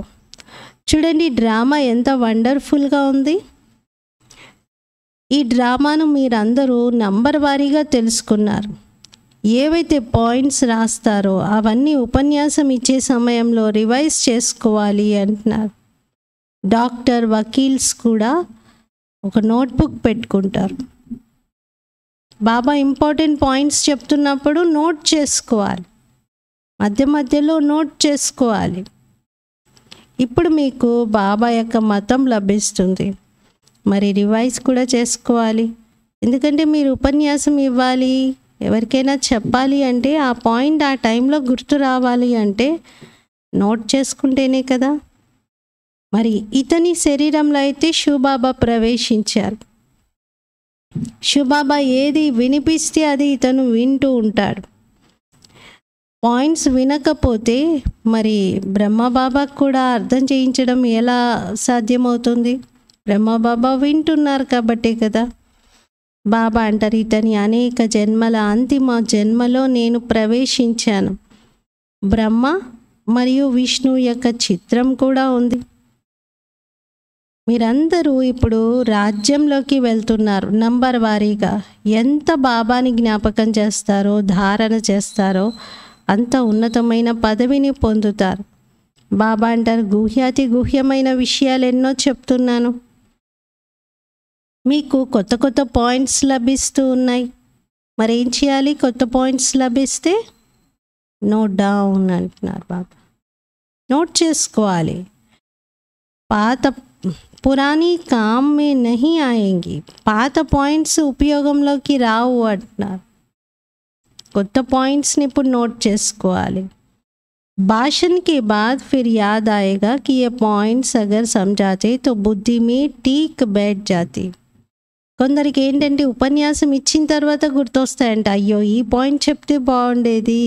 Speaker 1: చూడండి డ్రామా ఎంత వండర్ఫుల్గా ఉంది. ఈ డ్రామాను మీరందరూ నంబర్ వారీగా తెలుసుకున్నారు. ఏవైతే పాయింట్స్ రాస్తారో అవన్నీ ఉపన్యాసం ఇచ్చే సమయంలో రివైజ్ చేసుకోవాలి అంటున్నారు. డాక్టర్, వకీల్స్ కూడా ఒక నోట్బుక్ పెట్టుకుంటారు. బాబా ఇంపార్టెంట్ పాయింట్స్ చెప్తున్నప్పుడు నోట్ చేసుకోవాలి, మధ్యలో నోట్ చేసుకోవాలి. ఇప్పుడు మీకు బాబా యొక్క మతం లభిస్తుంది, మరి రివైజ్ కూడా చేసుకోవాలి. ఎందుకంటే మీరు ఉపన్యాసం ఇవ్వాలి, ఎవరికైనా చెప్పాలి అంటే ఆ పాయింట్ ఆ టైంలో గుర్తు రావాలి అంటే నోట్ చేసుకుంటేనే కదా. మరి ఇతని శరీరంలో అయితే శివబాబా ప్రవేశించారు. శివబాబా ఏది వినిపిస్తే అది ఇతను వింటూ ఉంటాడు. పాయింట్స్ వినకపోతే మరి బ్రహ్మబాబాకు కూడా అర్థం చేయించడం ఎలా సాధ్యమవుతుంది? బ్రహ్మబాబా వింటున్నారు కాబట్టే కదా. బాబా అంటారు, ఇతని అనేక జన్మల అంతిమ జన్మలో నేను ప్రవేశించాను. బ్రహ్మ మరియు విష్ణు యొక్క చిత్రం కూడా ఉంది. మీరందరూ ఇప్పుడు రాజ్యంలోకి వెళ్తున్నారు. నంబర్ వారీగా ఎంత బాబాని జ్ఞాపకం చేస్తారో, ధారణ చేస్తారో అంత ఉన్నతమైన పదవిని పొందుతారు. బాబా అంటారు, గుహ్యాతి గుహ్యమైన విషయాలు ఎన్నో చెప్తున్నాను, మీకు కొత్త కొత్త పాయింట్స్ లభిస్తూ ఉన్నాయి. మరి ఏం చేయాలి? కొత్త పాయింట్స్ లభిస్తే నోట్ డౌన్ అంటున్నారు బాబా. నోట్ చేసుకోవాలి. పాత పురాణి కామ్ మే నహీ ఆయేంగి, పాత పాయింట్స్ ఉపయోగంలోకి రావు అంటున్నారు. కొత్త పాయింట్స్ని ఇప్పుడు నోట్ చేసుకోవాలి. भाषण के बाद फिर याद आएगा कि ये पॉइंट्स अगर समझाते तो बुद्धि में टीक बैठ जाती. కొందరికి ఏంటంటే ఉపన్యాసం ఇచ్చిన తర్వాత గుర్తొస్తాయంట, అయ్యో ఈ పాయింట్ చెప్తే బాగుండేది,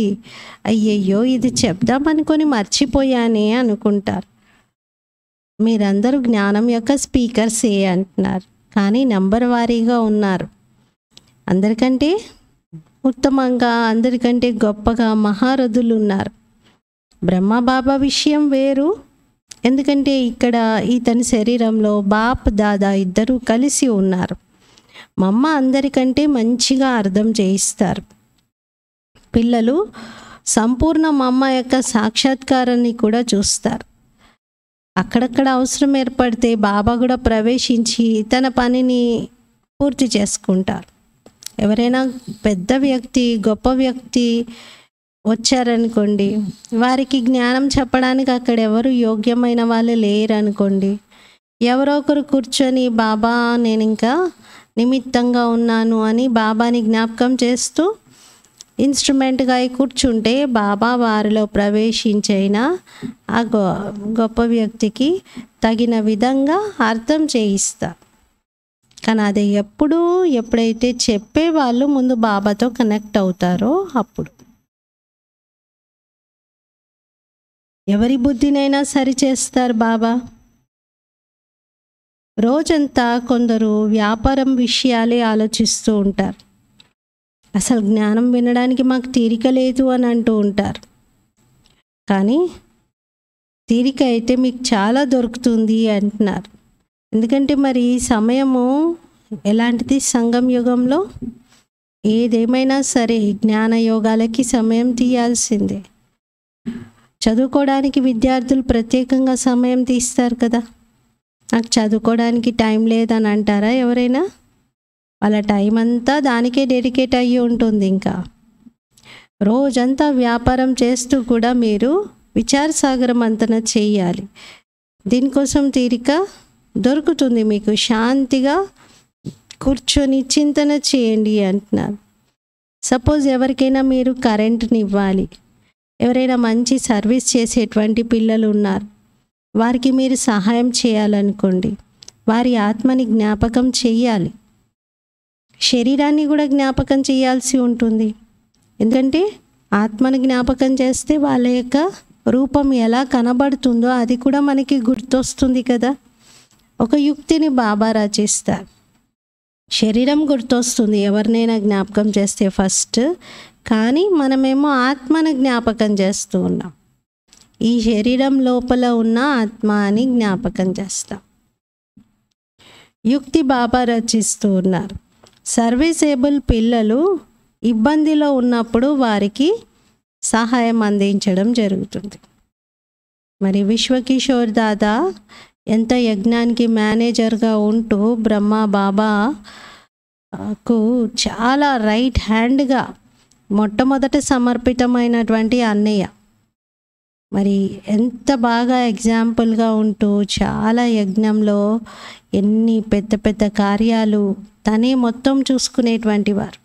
Speaker 1: అయ్యయ్యో ఇది చెప్దామనుకొని మర్చిపోయానే అనుకుంటారు. మీరందరూ జ్ఞానం యొక్క స్పీకర్సే అంటున్నారు, కానీ నంబర్ వారీగా ఉన్నారు. అందరికంటే ఉత్తమంగా, అందరికంటే గొప్పగా మహారథులు ఉన్నారు. బ్రహ్మబాబా విషయం వేరు. ఎందుకంటే ఇక్కడ ఇతని శరీరంలో బాప్ దాదా ఇద్దరూ కలిసి ఉన్నారు. మమ్మ అందరికంటే మంచిగా అర్థం చేయిస్తారు. పిల్లలు సంపూర్ణ మమ్మ యొక్క సాక్షాత్కారాన్ని కూడా చూస్తారు. అక్కడక్కడ అవసరం ఏర్పడితే బాబా కూడా ప్రవేశించి తన పనిని పూర్తి చేసుకుంటారు. ఎవరైనా పెద్ద వ్యక్తి, గొప్ప వ్యక్తి వచ్చారనుకోండి, వారికి జ్ఞానం చెప్పడానికి అక్కడ ఎవరు యోగ్యమైన వాళ్ళు లేరనుకోండి, ఎవరో ఒకరు కూర్చొని బాబా నేను ఇంకా నిమిత్తంగా ఉన్నాను అని బాబాని జ్ఞాపకం చేస్తూ ఇన్స్ట్రుమెంట్గా కూర్చుంటే బాబా వారిలో ప్రవేశించైన ఆ గొప్ప వ్యక్తికి తగిన విధంగా అర్థం చేయిస్తారు. కానీ అది ఎప్పుడైతే చెప్పే వాళ్ళు ముందు బాబాతో కనెక్ట్ అవుతారో అప్పుడు. ఎవరి బుద్ధినైనా సరి చేస్తారు బాబా. రోజంతా కొందరు వ్యాపారం విషయాలే ఆలోచిస్తూ ఉంటారు. అసలు జ్ఞానం వినడానికి మాకు తీరిక లేదు అని అంటూ ఉంటారు. కానీ తీరిక అయితే మీకు చాలా దొరుకుతుంది అంటున్నారు. ఎందుకంటే మరి సమయము ఎలాంటిది? సంగం యుగంలో ఏదేమైనా సరే జ్ఞాన యోగాలకి సమయం తీయాల్సిందే. చదువుకోవడానికి విద్యార్థులు ప్రత్యేకంగా సమయం తీస్తారు కదా. నాకు చదువుకోవడానికి టైం లేదని అంటారా ఎవరైనా? వాళ్ళ టైం అంతా దానికే డెడికేట్ అయ్యి ఉంటుంది. ఇంకా రోజంతా వ్యాపారం చేస్తూ కూడా మీరు విచారసాగర మంతన చేయాలి. దీనికోసం తీరిక దొరుకుతుంది మీకు. శాంతిగా కూర్చొని చింతన చేయండి అంటున్నారు. సపోజ్ ఎవరికైనా మీరు కరెంట్ని ఇవ్వాలి, ఎవరైనా మంచి సర్వీస్ చేసేటువంటి పిల్లలు ఉన్నారు, వారికి మీరు సహాయం చేయాలనుకోండి, వారి ఆత్మని జ్ఞాపకం చెయ్యాలి. శరీరాన్ని కూడా జ్ఞాపకం చేయాల్సి ఉంటుంది. ఎందుకంటే ఆత్మను జ్ఞాపకం చేస్తే వాళ్ళ యొక్క రూపం ఎలా కనబడుతుందో అది కూడా మనకి గుర్తొస్తుంది కదా. ఒక యుక్తిని బాబా రచిస్తారు. శరీరం గుర్తొస్తుంది ఎవరినైనా జ్ఞాపకం చేస్తే ఫస్ట్, కానీ మనమేమో ఆత్మను జ్ఞాపకం చేస్తూ ఉన్నాం. ఈ శరీరం లోపల ఉన్న ఆత్మ అని జ్ఞాపకం చేస్తాం. యుక్తి బాబా రచిస్తూ ఉన్నారు. సర్వీసేబుల్ పిల్లలు ఇబ్బందిలో ఉన్నప్పుడు వారికి సహాయం అందించడం జరుగుతుంది. మరి విశ్వకిషోర్ దాదా ఎంత యజ్ఞానికి మేనేజర్గా ఉంటూ బ్రహ్మ బాబాకు చాలా రైట్ హ్యాండ్గా మొట్టమొదట సమర్పితమైనటువంటి అన్నయ్య. మరి ఎంత బాగా ఎగ్జాంపుల్గా ఉంటూ చాలా యజ్ఞంలో ఎన్ని పెద్ద పెద్ద కార్యాలు తనే మొత్తం చూసుకునేటువంటి వారు.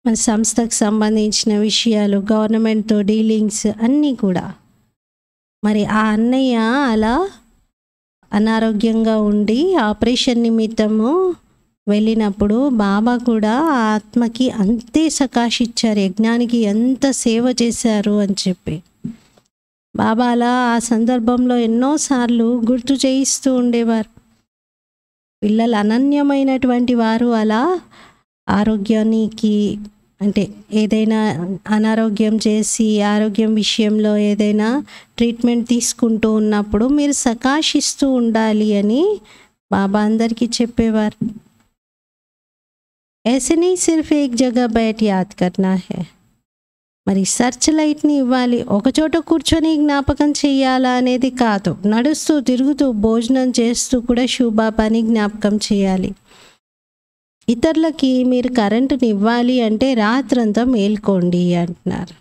Speaker 1: మన సంస్థకు సంబంధించిన విషయాలు, గవర్నమెంట్తో డీలింగ్స్ అన్నీ కూడా. మరి ఆ అన్నయ్య అలా అనారోగ్యంగా ఉండి ఆపరేషన్ నిమిత్తము వెళ్ళినప్పుడు బాబా కూడా ఆ ఆత్మకి అంతే సకాశిచ్చారు, యజ్ఞానికి ఎంత సేవ చేశారు అని చెప్పి. బాబా అలా ఆ సందర్భంలో ఎన్నోసార్లు గుర్తు చేయిస్తూ ఉండేవారు. పిల్లలు అనన్యమైనటువంటి వారు అలా ఆరోగ్యానికి అంటే ఏదైనా అనారోగ్యం చేసి ఆరోగ్యం విషయంలో ఏదైనా ట్రీట్మెంట్ తీసుకుంటూ ఉన్నప్పుడు మీరు సకాశిస్తూ ఉండాలి అని బాబా అందరికీ చెప్పేవారు. ऐसे नहीं सिर्फ एक जगह बैठ याद करना है. మరి సర్చ్ లైట్ని ఇవ్వాలి, ఒకచోట కూర్చొని జ్ఞాపకం చేయాలా అనేది కాదు. నడుస్తూ తిరుగుతూ భోజనం చేస్తూ కూడా శివబాబాని జ్ఞాపకం చేయాలి. ఇతరులకి మీరు కరెంటుని ఇవ్వాలి అంటే రాత్రంతా మేల్కోండి అంటున్నారు.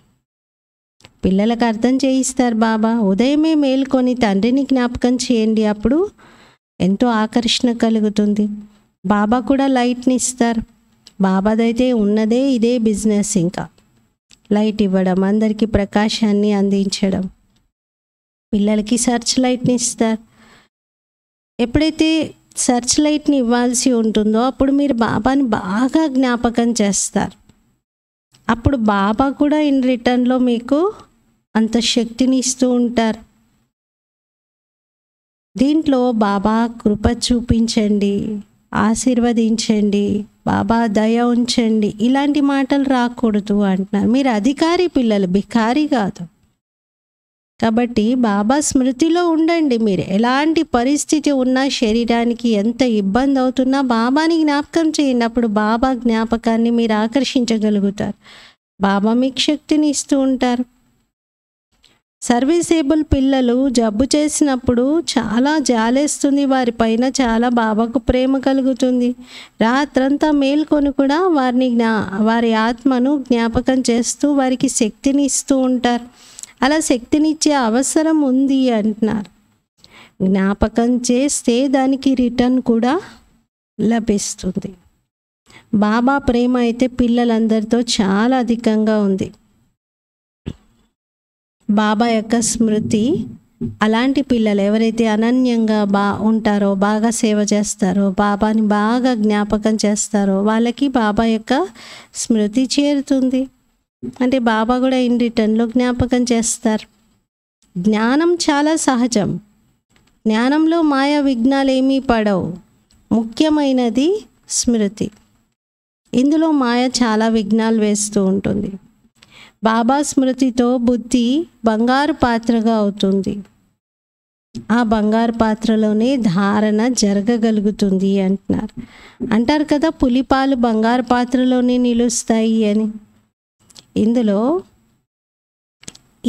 Speaker 1: పిల్లలకు అర్థం చేయిస్తారు బాబా. ఉదయమే మేల్కొని తండ్రిని జ్ఞాపకం చేయండి, అప్పుడు ఎంతో ఆకర్షణ కలుగుతుంది. బాబా కూడా లైట్ని ఇస్తారు. బాబాదైతే ఉన్నదే ఇదే బిజినెస్, ఇంకా లైట్ ఇవ్వడం, అందరికీ ప్రకాశాన్ని అందించడం. పిల్లలకి సర్చ్ లైట్ని ఇస్తారు. ఎప్పుడైతే సర్చ్ లైట్ని ఇవ్వాల్సి ఉంటుందో అప్పుడు మీరు బాబాని బాగా జ్ఞాపకం చేస్తారు. అప్పుడు బాబా కూడా ఇన్ రిటర్న్లో మీకు అంత శక్తిని ఇస్తూ ఉంటారు. దీంట్లో బాబా కృప చూపించండి, ఆశీర్వదించండి, బాబా దయ ఉంచండి, ఇలాంటి మాటలు రాకూడదు అంటున్నారు. మీరు అధికారి పిల్లలు, భికారి కాదు. కాబట్టి బాబా స్మృతిలో ఉండండి. మీరు ఎలాంటి పరిస్థితి ఉన్నా, శరీరానికి ఎంత ఇబ్బంది అవుతున్నా బాబాని జ్ఞాపకం చేయండి. అప్పుడు బాబా జ్ఞాపకాన్ని మీరు ఆకర్షించగలుగుతారు. బాబా మీకు శక్తిని ఇస్తూ ఉంటారు. సర్వీసేబుల్ పిల్లలు జబ్బు చేసినప్పుడు చాలా జాలేస్తుంది వారిపైన, చాలా బాబాకు ప్రేమ కలుగుతుంది. రాత్రంతా మేల్కొని కూడా వారి ఆత్మను జ్ఞాపకం చేస్తూ వారికి శక్తిని ఇస్తూ ఉంటారు. అలా శక్తినిచ్చే అవసరం ఉంది అంటున్నారు. జ్ఞాపకం చేస్తే దానికి రిటర్న్ కూడా లభిస్తుంది. బాబా ప్రేమ అయితే పిల్లలందరితో చాలా అధికంగా ఉంది. బాబా యొక్క స్మృతి అలాంటి పిల్లలు ఎవరైతే అనన్యంగా ఉంటారో, బాగా సేవ చేస్తారో, బాబాని బాగా జ్ఞాపకం చేస్తారో వాళ్ళకి బాబా యొక్క స్మృతి చేరుతుంది. అంటే బాబా కూడా ఇన్ రిటర్న్లో జ్ఞాపకం చేస్తారు. జ్ఞానం చాలా సహజం. జ్ఞానంలో మాయా విఘ్నాలు ఏమీ పడవు. ముఖ్యమైనది స్మృతి. ఇందులో మాయ చాలా విఘ్నాలు వేస్తూ ఉంటుంది. బాబా స్మృతితో బుద్ధి బంగారు పాత్రగా అవుతుంది. ఆ బంగారు పాత్రలోనే ధారణ జరగగలుగుతుంది అంటారు కదా, పులిపాలు బంగారు పాత్రలోనే నిలుస్తాయి అని. ఇందులో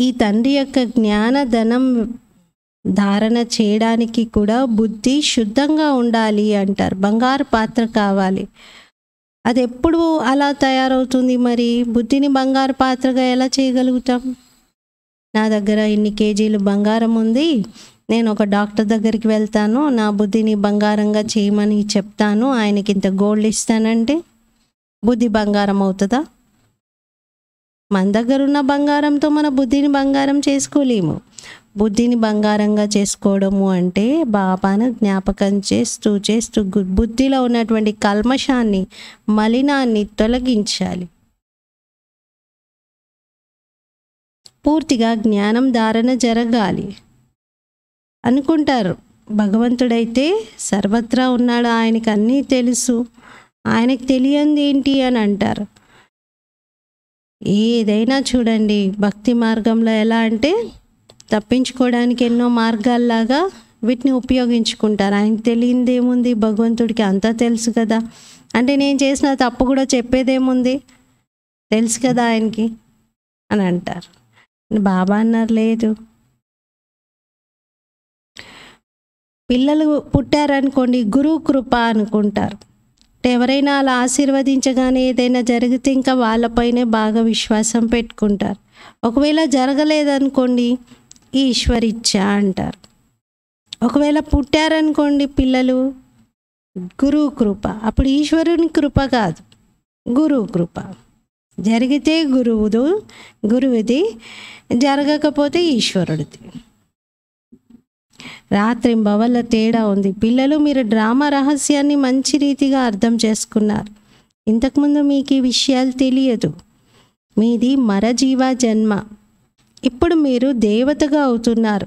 Speaker 1: ఈ తండ్రి యొక్క జ్ఞానధనం ధారణ చేయడానికి కూడా బుద్ధి శుద్ధంగా ఉండాలి అంటారు. బంగారు పాత్ర కావాలి. అది ఎప్పుడు అలా తయారవుతుంది? మరి బుద్ధిని బంగారు పాత్రగా ఎలా చేయగలుగుతాం? నా దగ్గర ఇన్ని కేజీలు బంగారం ఉంది, నేను ఒక డాక్టర్ దగ్గరికి వెళ్తాను, నా బుద్ధిని బంగారంగా చేయమని చెప్తాను, ఆయనకి ఇంత గోల్డ్ ఇస్తానంటే బుద్ధి బంగారం అవుతుందా? మన దగ్గర ఉన్న బంగారంతో మన బుద్ధిని బంగారం చేసుకోలేము. బుద్ధిని బంగారంగా చేసుకోవడము అంటే బాబాను జ్ఞాపకం చేస్తూ చేస్తూ బుద్ధిలో ఉన్నటువంటి కల్మషాన్ని, మలినాన్ని తొలగించాలి. పూర్తిగా జ్ఞానం ధారణ జరగాలి. అనుకుంటారు భగవంతుడైతే సర్వత్రా ఉన్నాడు, ఆయనకి అన్నీ తెలుసు, ఆయనకు తెలియంది ఏంటి అని అంటారు. ఏదైనా చూడండి భక్తి మార్గంలో ఎలా అంటే తప్పించుకోవడానికి ఎన్నో మార్గాల్లాగా వీటిని ఉపయోగించుకుంటారు. ఆయనకు తెలియంది ఏముంది, భగవంతుడికి అంతా తెలుసు కదా. అంటే నేను చేసిన తప్పు కూడా చెప్పేదేముంది, తెలుసు కదా ఆయనకి అని అంటారు. బాబా అన్నారు లేదు. పిల్లలు పుట్టారనుకోండి గురువు కృప అనుకుంటారు. ఎవరైనా అలా ఆశీర్వదించగానే ఏదైనా జరిగితే ఇంకా వాళ్ళపైనే బాగా విశ్వాసం పెట్టుకుంటారు. ఒకవేళ జరగలేదనుకోండి ఈశ్వరిచ్చ అంటారు. ఒకవేళ పుట్టారనుకోండి పిల్లలు గురువు కృప, అప్పుడు ఈశ్వరుని కృప కాదు గురువు కృప. జరిగితే గురువుది, జరగకపోతే ఈశ్వరుడిది. రాత్రింబవళ్ళ తేడా ఉంది. పిల్లలు మీరు డ్రామా రహస్యాన్ని మంచి రీతిగా అర్థం చేసుకున్నారు. ఇంతకుముందు మీకు ఈ విషయాలు తెలియదు. మీది మరజీవ జన్మ, ఇప్పుడు మీరు దేవతగా అవుతున్నారు.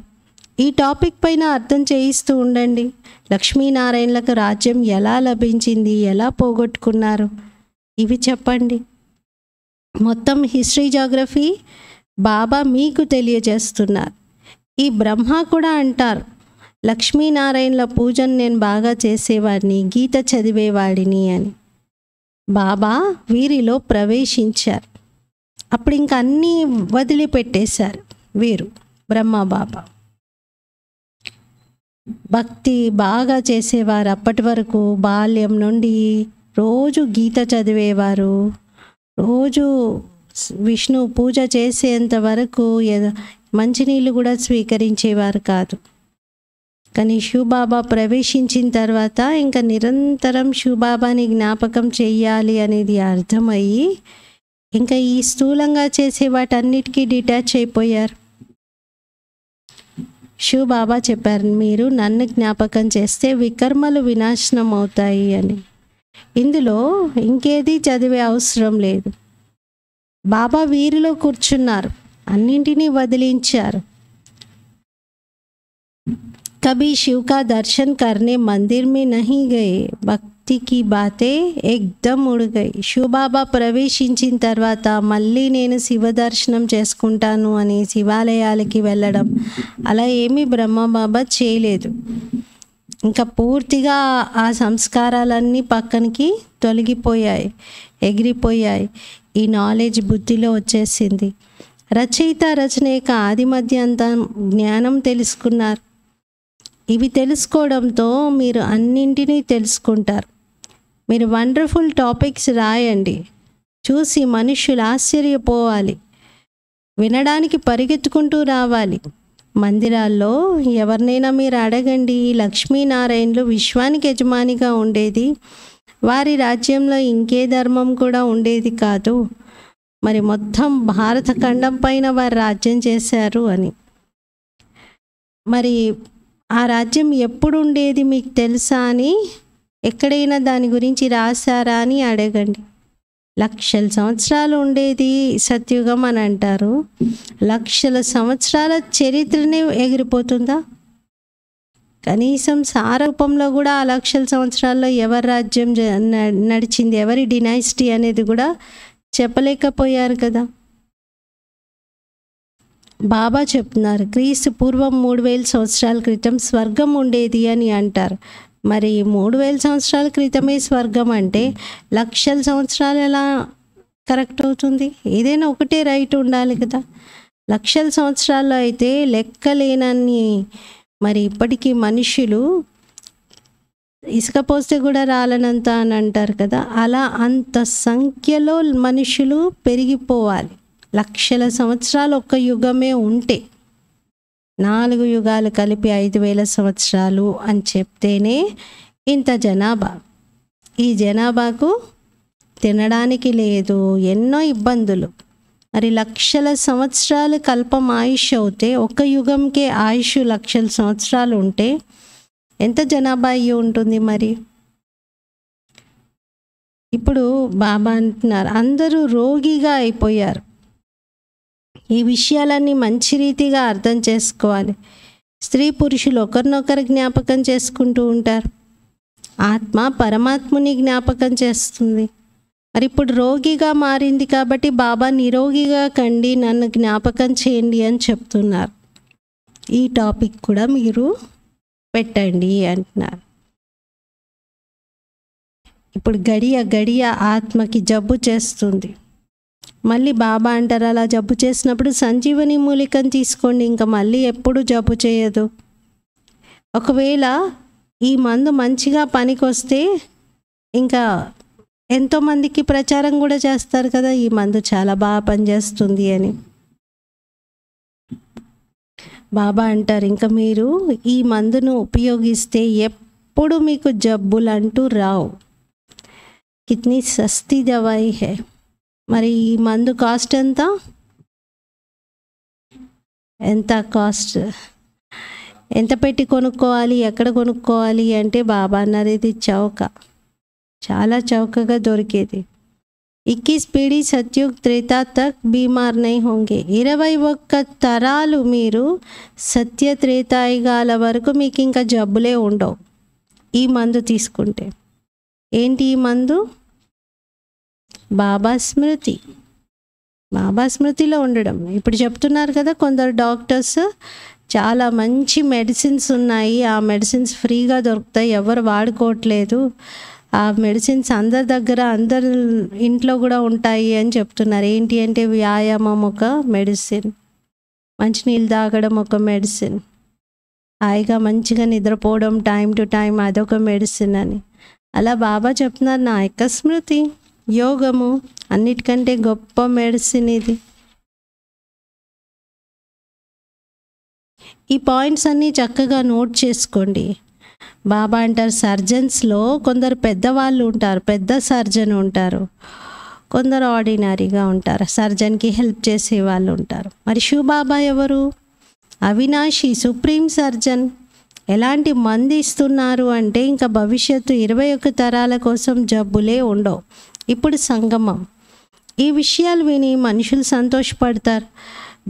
Speaker 1: ఈ టాపిక్ పైన అర్థం చేయిస్తూ ఉండండి. లక్ష్మీనారాయణలకు రాజ్యం ఎలా లభించింది, ఎలా పోగొట్టుకున్నారు, ఇవి చెప్పండి. మొత్తం హిస్టరీ జాగ్రఫీ బాబా మీకు తెలియజేస్తున్నారు. ఈ బ్రహ్మ కూడా అంటారు లక్ష్మీనారాయణల పూజను నేను బాగా చేసేవాడిని, గీత చదివేవాడిని అని. బాబా వీరిలో ప్రవేశించారు. అప్పుడు ఇంక అన్నీ వదిలిపెట్టేశారు వీరు. బ్రహ్మ బాబా భక్తి బాగా చేసేవారు. అప్పటి వరకు బాల్యం నుండి రోజు గీత చదివేవారు. రోజు విష్ణు పూజ చేసేంత వరకు మంచినీళ్ళు కూడా స్వీకరించేవారు కాదు. కానీ శివబాబా ప్రవేశించిన తర్వాత ఇంకా నిరంతరం శివబాబాని జ్ఞాపకం చెయ్యాలి అనేది అర్థమయ్యి ఇంకా ఈ స్థూలంగా చేసే వాటన్నిటికీ డిటాచ్ అయిపోయారు. శివబాబా చెప్పారు మీరు నన్ను జ్ఞాపకం చేస్తే వికర్మలు వినాశనం అవుతాయి అని. ఇందులో ఇంకేది చదివే అవసరం లేదు. బాబా వీరిలో కూర్చున్నారు, అన్నింటినీ వదిలించారు. कभी शिव का दर्शन करने मंदिर में नहीं गए, భక్తి की बातें एकदम उड़ गई. శివబాబా ప్రవేశించిన తర్వాత మళ్ళీ నేను శివ దర్శనం చేసుకుంటాను అని శివాలయాలకి వెళ్ళడం అలా ఏమీ బ్రహ్మబాబా చేయలేదు. ఇంకా పూర్తిగా ఆ సంస్కారాలన్నీ పక్కనికి తొలగిపోయాయి, ఎగిరిపోయాయి. ఈ నాలెడ్జ్ బుద్ధిలో వచ్చేసింది. రచయిత రచన యొక్క ఆది మధ్య అంతా జ్ఞానం తెలుసుకున్నారు. ఇవి తెలుసుకోవడంతో మీరు అన్నింటినీ తెలుసుకుంటారు. మీరు వండర్ఫుల్ టాపిక్స్ రాయండి, చూసి మనుష్యులు ఆశ్చర్యపోవాలి, వినడానికి పరిగెత్తుకుంటూ రావాలి. మందిరాల్లో ఎవరినైనా మీరు అడగండి, లక్ష్మీనారాయణలు విశ్వానికి యజమానిగా ఉండేది, వారి రాజ్యంలో ఇంకే ధర్మం కూడా ఉండేది కాదు, మరి మొత్తం భారత ఖండం పైన వారు రాజ్యం చేశారు అని. మరి ఆ రాజ్యం ఎప్పుడు ఉండేది మీకు తెలుసా అని ఎక్కడైనా దాని గురించి రాశారా అని అడగండి. లక్షల సంవత్సరాలు ఉండేది సత్యుగం అని అంటారు. లక్షల సంవత్సరాల చరిత్రనే ఎగిరిపోతుందా? కనీసం సారూపంలో కూడా ఆ లక్షల సంవత్సరాల్లో ఎవరి రాజ్యం నడిచింది, ఎవరి డినైస్టీ అనేది కూడా చెప్పలేకపోయారు కదా. బాబా చెప్తున్నారు క్రీస్తు పూర్వం 3000 సంవత్సరాల క్రితం స్వర్గం ఉండేది అని అంటారు. మరి 3000 సంవత్సరాల క్రితమే స్వర్గం అంటే లక్షల సంవత్సరాలు ఎలా కరెక్ట్ అవుతుంది? ఏదైనా ఒకటే రైట్ ఉండాలి కదా. లక్షల సంవత్సరాల్లో అయితే లెక్కలేనన్ని, మరి ఇప్పటికీ మనుషులు ఇసుక పోస్తే కూడా రాలనంత అని అంటారు కదా, అలా అంత సంఖ్యలో మనుషులు పెరిగిపోవాలి. లక్షల సంవత్సరాలు ఒక్క యుగమే ఉంటే 4 యుగాలు కలిపి 5000 సంవత్సరాలు అని చెప్తేనే ఇంత జనాభా. ఈ జనాభాకు తినడానికి లేదు, ఎన్నో ఇబ్బందులు. మరి లక్షల సంవత్సరాలు కల్పం ఆయుష్ అవుతే, ఒక యుగంకే ఆయుష్ లక్షల సంవత్సరాలు ఉంటే ఎంత జనాభా అయ్యి ఉంటుంది మరి? ఇప్పుడు బాబా అంటున్నారు అందరూ రోగిగా అయిపోయారు. ఈ విషయాలన్నీ మంచి రీతిగా అర్థం చేసుకోవాలి. స్త్రీ పురుషులు ఒకరినొకరు జ్ఞాపకం చేసుకుంటూ ఉంటారు. ఆత్మ పరమాత్ముని జ్ఞాపకం చేస్తుంది. మరి ఇప్పుడు రోగిగా మారింది కాబట్టి బాబా నిరోగిగా కండి, నన్ను జ్ఞాపకం చేయండి అని చెప్తున్నారు. ఈ టాపిక్ కూడా మీరు పెట్టండి అంటున్నారు. ఇప్పుడు గడియ గడియ ఆత్మకి జబ్బు చేస్తుంది. మళ్ళీ బాబా అంటారు అలా జబ్బు చేసినప్పుడు సంజీవని మూలికను తీసుకోండి, ఇంకా మళ్ళీ ఎప్పుడు జబ్బు చేయదు. ఒకవేళ ఈ మందు మంచిగా పనికొస్తే ఇంకా ఎంతోమందికి ప్రచారం కూడా చేస్తారు కదా, ఈ మందు చాలా బాగా పనిచేస్తుంది అని. బాబా అంటారు ఇంకా మీరు ఈ మందును ఉపయోగిస్తే ఎప్పుడు మీకు జబ్బులు అంటూ రావు. కిత్నీ సస్తీ దవాయి హై. మరి ఈ మందు కాస్ట్ ఎంత కాస్ట్, ఎంత పెట్టి కొనుక్కోవాలి, ఎక్కడ కొనుక్కోవాలి అంటే బాబా అన్నారు ఇది చౌక, చాలా చౌకగా దొరికేది. 21 పీढ़ी సత్యుగ్ త్రేతా తక్ బీమార్ నై హోంగే. 21 తరాలు మీరు సత్య త్రేతాయుగాల వరకు మీకు ఇంకా జబ్బులే ఉండవు ఈ మందు తీసుకుంటే. ఏంటి ఈ మందు? బాబా స్మృతి. బాబా స్మృతిలో ఉండడం. ఇప్పుడు చెప్తున్నారు కదా కొందరు డాక్టర్స్ చాలా మంచి మెడిసిన్స్ ఉన్నాయి, ఆ మెడిసిన్స్ ఫ్రీగా దొరుకుతాయి, ఎవరు వాడుకోవట్లేదు, ఆ మెడిసిన్స్ అందరి దగ్గర అందరి ఇంట్లో కూడా ఉంటాయి అని చెప్తున్నారు. ఏంటి అంటే వ్యాయామం ఒక మెడిసిన్, మంచినీళ్ళు తాగడం ఒక మెడిసిన్, హాయిగా మంచిగా నిద్రపోవడం టైం టు టైం అదొక మెడిసిన్ అని. అలా బాబా చెప్తున్నారు నా యొక్క స్మృతి, యోగము అన్నిటికంటే గొప్ప మెడిసిన్ ఇది. ఈ పాయింట్స్ అన్నీ చక్కగా నోట్ చేసుకోండి. బాబా అంటారు సర్జన్స్లో కొందరు పెద్దవాళ్ళు ఉంటారు, పెద్ద సర్జన్ ఉంటారు, కొందరు ఆర్డినరీగా ఉంటారు, సర్జన్కి హెల్ప్ చేసే వాళ్ళు ఉంటారు. మరి శివబాబా ఎవరు? Avinashi, supreme surgeon. ఎలాంటి మంది ఇస్తున్నారు అంటే ఇంకా భవిష్యత్తు 21 తరాల కోసం జబ్బులే ఉండవు. ఇప్పుడు సంగమం. ఈ విషయాలు విని మనుషులు సంతోషపడతారు.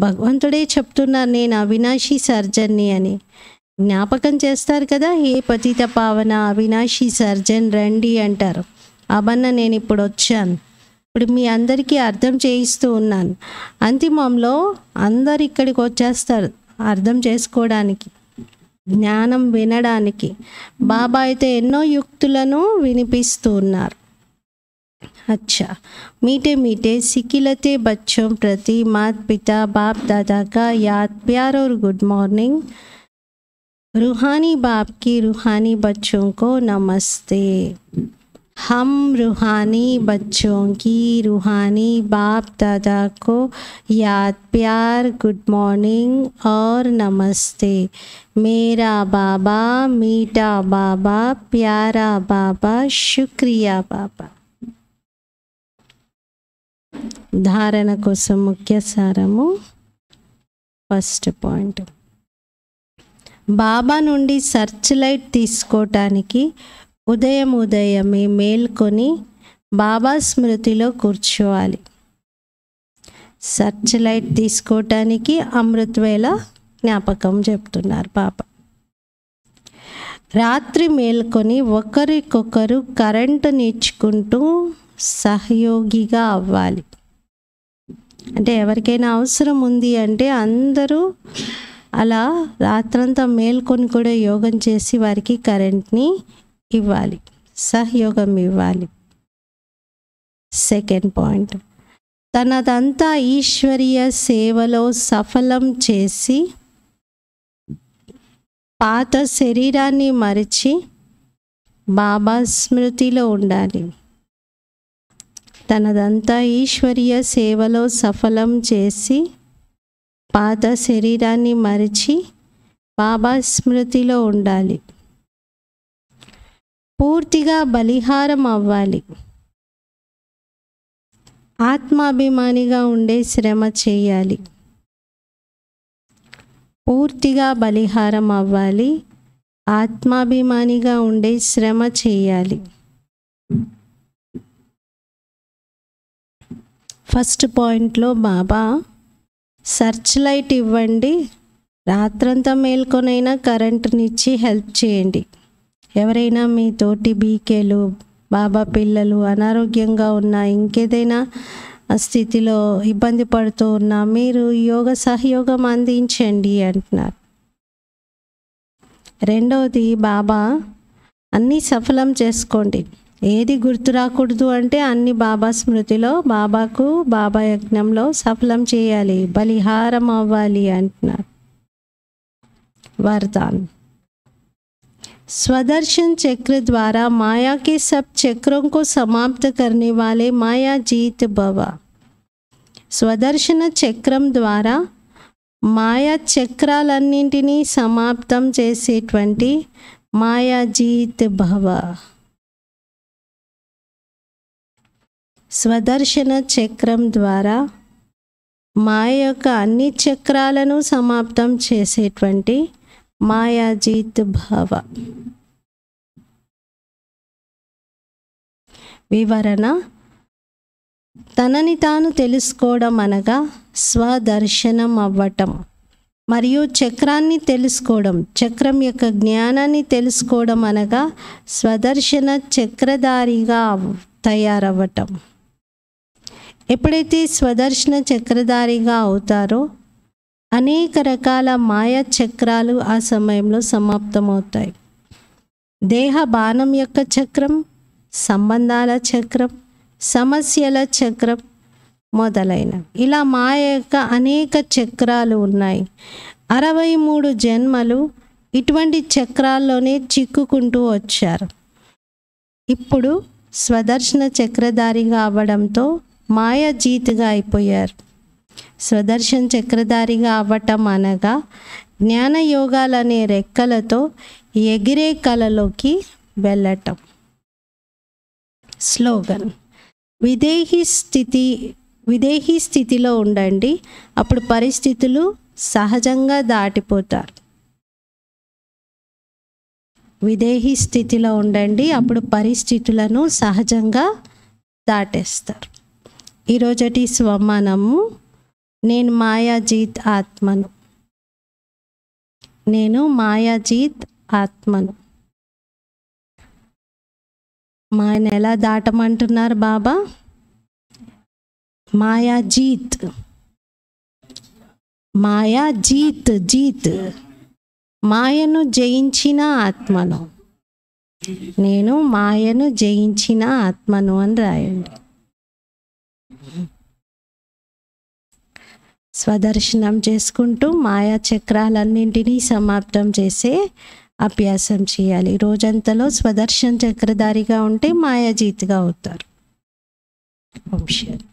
Speaker 1: భగవంతుడే చెప్తున్నారు నేను అవినాశి సర్జన్ని అని. జ్ఞాపకం చేస్తారు కదా, ఏ పతిత పావన అవినాశి సర్జన్ రండి అంటారు. అవన్న నేను ఇప్పుడు వచ్చాను, ఇప్పుడు మీ అందరికీ అర్థం చేయిస్తూ ఉన్నాను. అంతిమంలో అందరు ఇక్కడికి వచ్చేస్తారు అర్థం చేసుకోవడానికి, జ్ఞానం వినడానికి. బాబా అయితే ఎన్నో యుక్తులను వినిపిస్తూ ఉన్నారు. अच्छा, मीठे मीठे सिकिलते बच्चों प्रति माता पिता बाप दादा का याद प्यार और गुड मॉर्निंग. रूहानी बाप की रूहानी बच्चों को नमस्ते. हम रूहानी बच्चों की रूहानी बाप दादा को याद प्यार गुड मॉर्निंग और नमस्ते. मेरा बाबा मीठा बाबा प्यारा बाबा शुक्रिया बाबा. ధారణ కోసం ముఖ్య సారము. ఫస్ట్ పాయింట్, బాబా నుండి సర్చ్ లైట్ తీసుకోవటానికి ఉదయమే మేల్కొని బాబా స్మృతిలో కూర్చోవాలి. సర్చ్ లైట్ తీసుకోవటానికి అమృతవేళ జ్ఞాపకం చెప్తున్నారు బాబా. రాత్రి మేల్కొని ఒకరికొకరు కరెంటు నేర్చుకుంటూ సహయోగిగా అవ్వాలి. అంటే ఎవరికైనా అవసరం ఉంది అంటే అందరూ అలా రాత్రంతా మేల్కొని కూడా యోగం చేసి వారికి కరెంట్ని ఇవ్వాలి, సహయోగం ఇవ్వాలి. సెకండ్ పాయింట్, తనదంతా ఈశ్వరీయ సేవలో సఫలం చేసి పాత శరీరాన్ని మరిచి బాబా స్మృతిలో ఉండాలి. తనదంతా ఈశ్వరీయ సేవలో సఫలం చేసి పాత శరీరాన్ని మరిచి బాబా స్మృతిలో ఉండాలి. పూర్తిగా బలిహారం అవ్వాలి. ఆత్మాభిమానిగా ఉండే శ్రమ చేయాలి. పూర్తిగా బలిహారం అవ్వాలి. ఆత్మాభిమానిగా ఉండే శ్రమ చేయాలి. ఫస్ట్ పాయింట్లో బాబా సర్చ్ లైట్ ఇవ్వండి, రాత్రంతా మేల్కొనైనా కరెంటునిచ్చి హెల్ప్ చేయండి. ఎవరైనా మీ తోటి బీకేలు, బాబా పిల్లలు అనారోగ్యంగా ఉన్నా, ఇంకేదైనా స్థితిలో ఇబ్బంది పడుతూ ఉన్నా మీరు యోగ సహయోగం అందించండి అంటున్నారు. రెండవది, బాబా అన్నీ సఫలం చేసుకోండి. ఏది గుర్తు రాకూడదు అంటే అన్ని బాబా స్మృతిలో, బాబాకు బాబా యజ్ఞంలో సఫలం చేయాలి, బలిహారం అవ్వాలి అంటున్నారు. వరదాన్. स्वदर्शन चक्र द्वारा माया के सब चक्रों को समाप्त करने वाले माया जीत भव. స్వదర్శన చక్రం ద్వారా మాయా చక్రాలన్నింటినీ సమాప్తం చేసేటువంటి మాయా జీత్ భవ. స్వదర్శన చక్రం ద్వారా మాయ యొక్క అన్ని చక్రాలను సమాప్తం చేసేటువంటి మాయాజీత్ భవ. వివరణ. తనని తాను తెలుసుకోవడం అనగా స్వదర్శనం అవ్వటం, మరియు చక్రాన్ని తెలుసుకోవడం, చక్రం యొక్క జ్ఞానాన్ని తెలుసుకోవడం అనగా స్వదర్శన చక్రధారిగా తయారవ్వటం. ఎప్పుడైతే స్వదర్శన చక్రధారిగా అవుతారో అనేక రకాల మాయా చక్రాలు ఆ సమయంలో సమాప్తమవుతాయి. దేహ బాణం యొక్క చక్రం, సంబంధాల చక్రం, సమస్యల చక్రం మొదలైనవి. ఇలా మాయ యొక్క అనేక చక్రాలు ఉన్నాయి. 63 జన్మలు ఇటువంటి చక్రాల్లోనే చిక్కుకుంటూ వచ్చారు. ఇప్పుడు స్వదర్శన చక్రధారిగా అవ్వడంతో మాయాజీత్గా అయిపోయారు. స్వదర్శన చక్రధారిగా అవ్వటం అనగా జ్ఞానయోగాలనే రెక్కలతో ఎగిరే కలలోకి వెళ్ళటం. స్లోగన్. విదేహీ స్థితిలో ఉండండి, అప్పుడు పరిస్థితులు సహజంగా దాటిపోతారు. విదేహీ స్థితిలో ఉండండి, అప్పుడు పరిస్థితులను సహజంగా దాటేస్తారు. ఈరోజటి స్వమానము. నేను మాయాజీత్ ఆత్మను. నేను మాయాజీత్ ఆత్మను. మాయను ఎలా దాటమంటున్నారు బాబా? మాయాజీత్. మాయాజీత్, జీత్ మాయను జయించిన ఆత్మను. నేను మాయను జయించిన ఆత్మను అని రాయండి. స్వదర్శనం చేసుకుంటూ మాయా చక్రాలన్నింటినీ సమాప్తం చేసే అభ్యాసం చేయాలి. రోజంతలో స్వదర్శన చక్రధారిగా ఉంటే మాయాజీత్గా అవుతారు. ఓం శాంతి.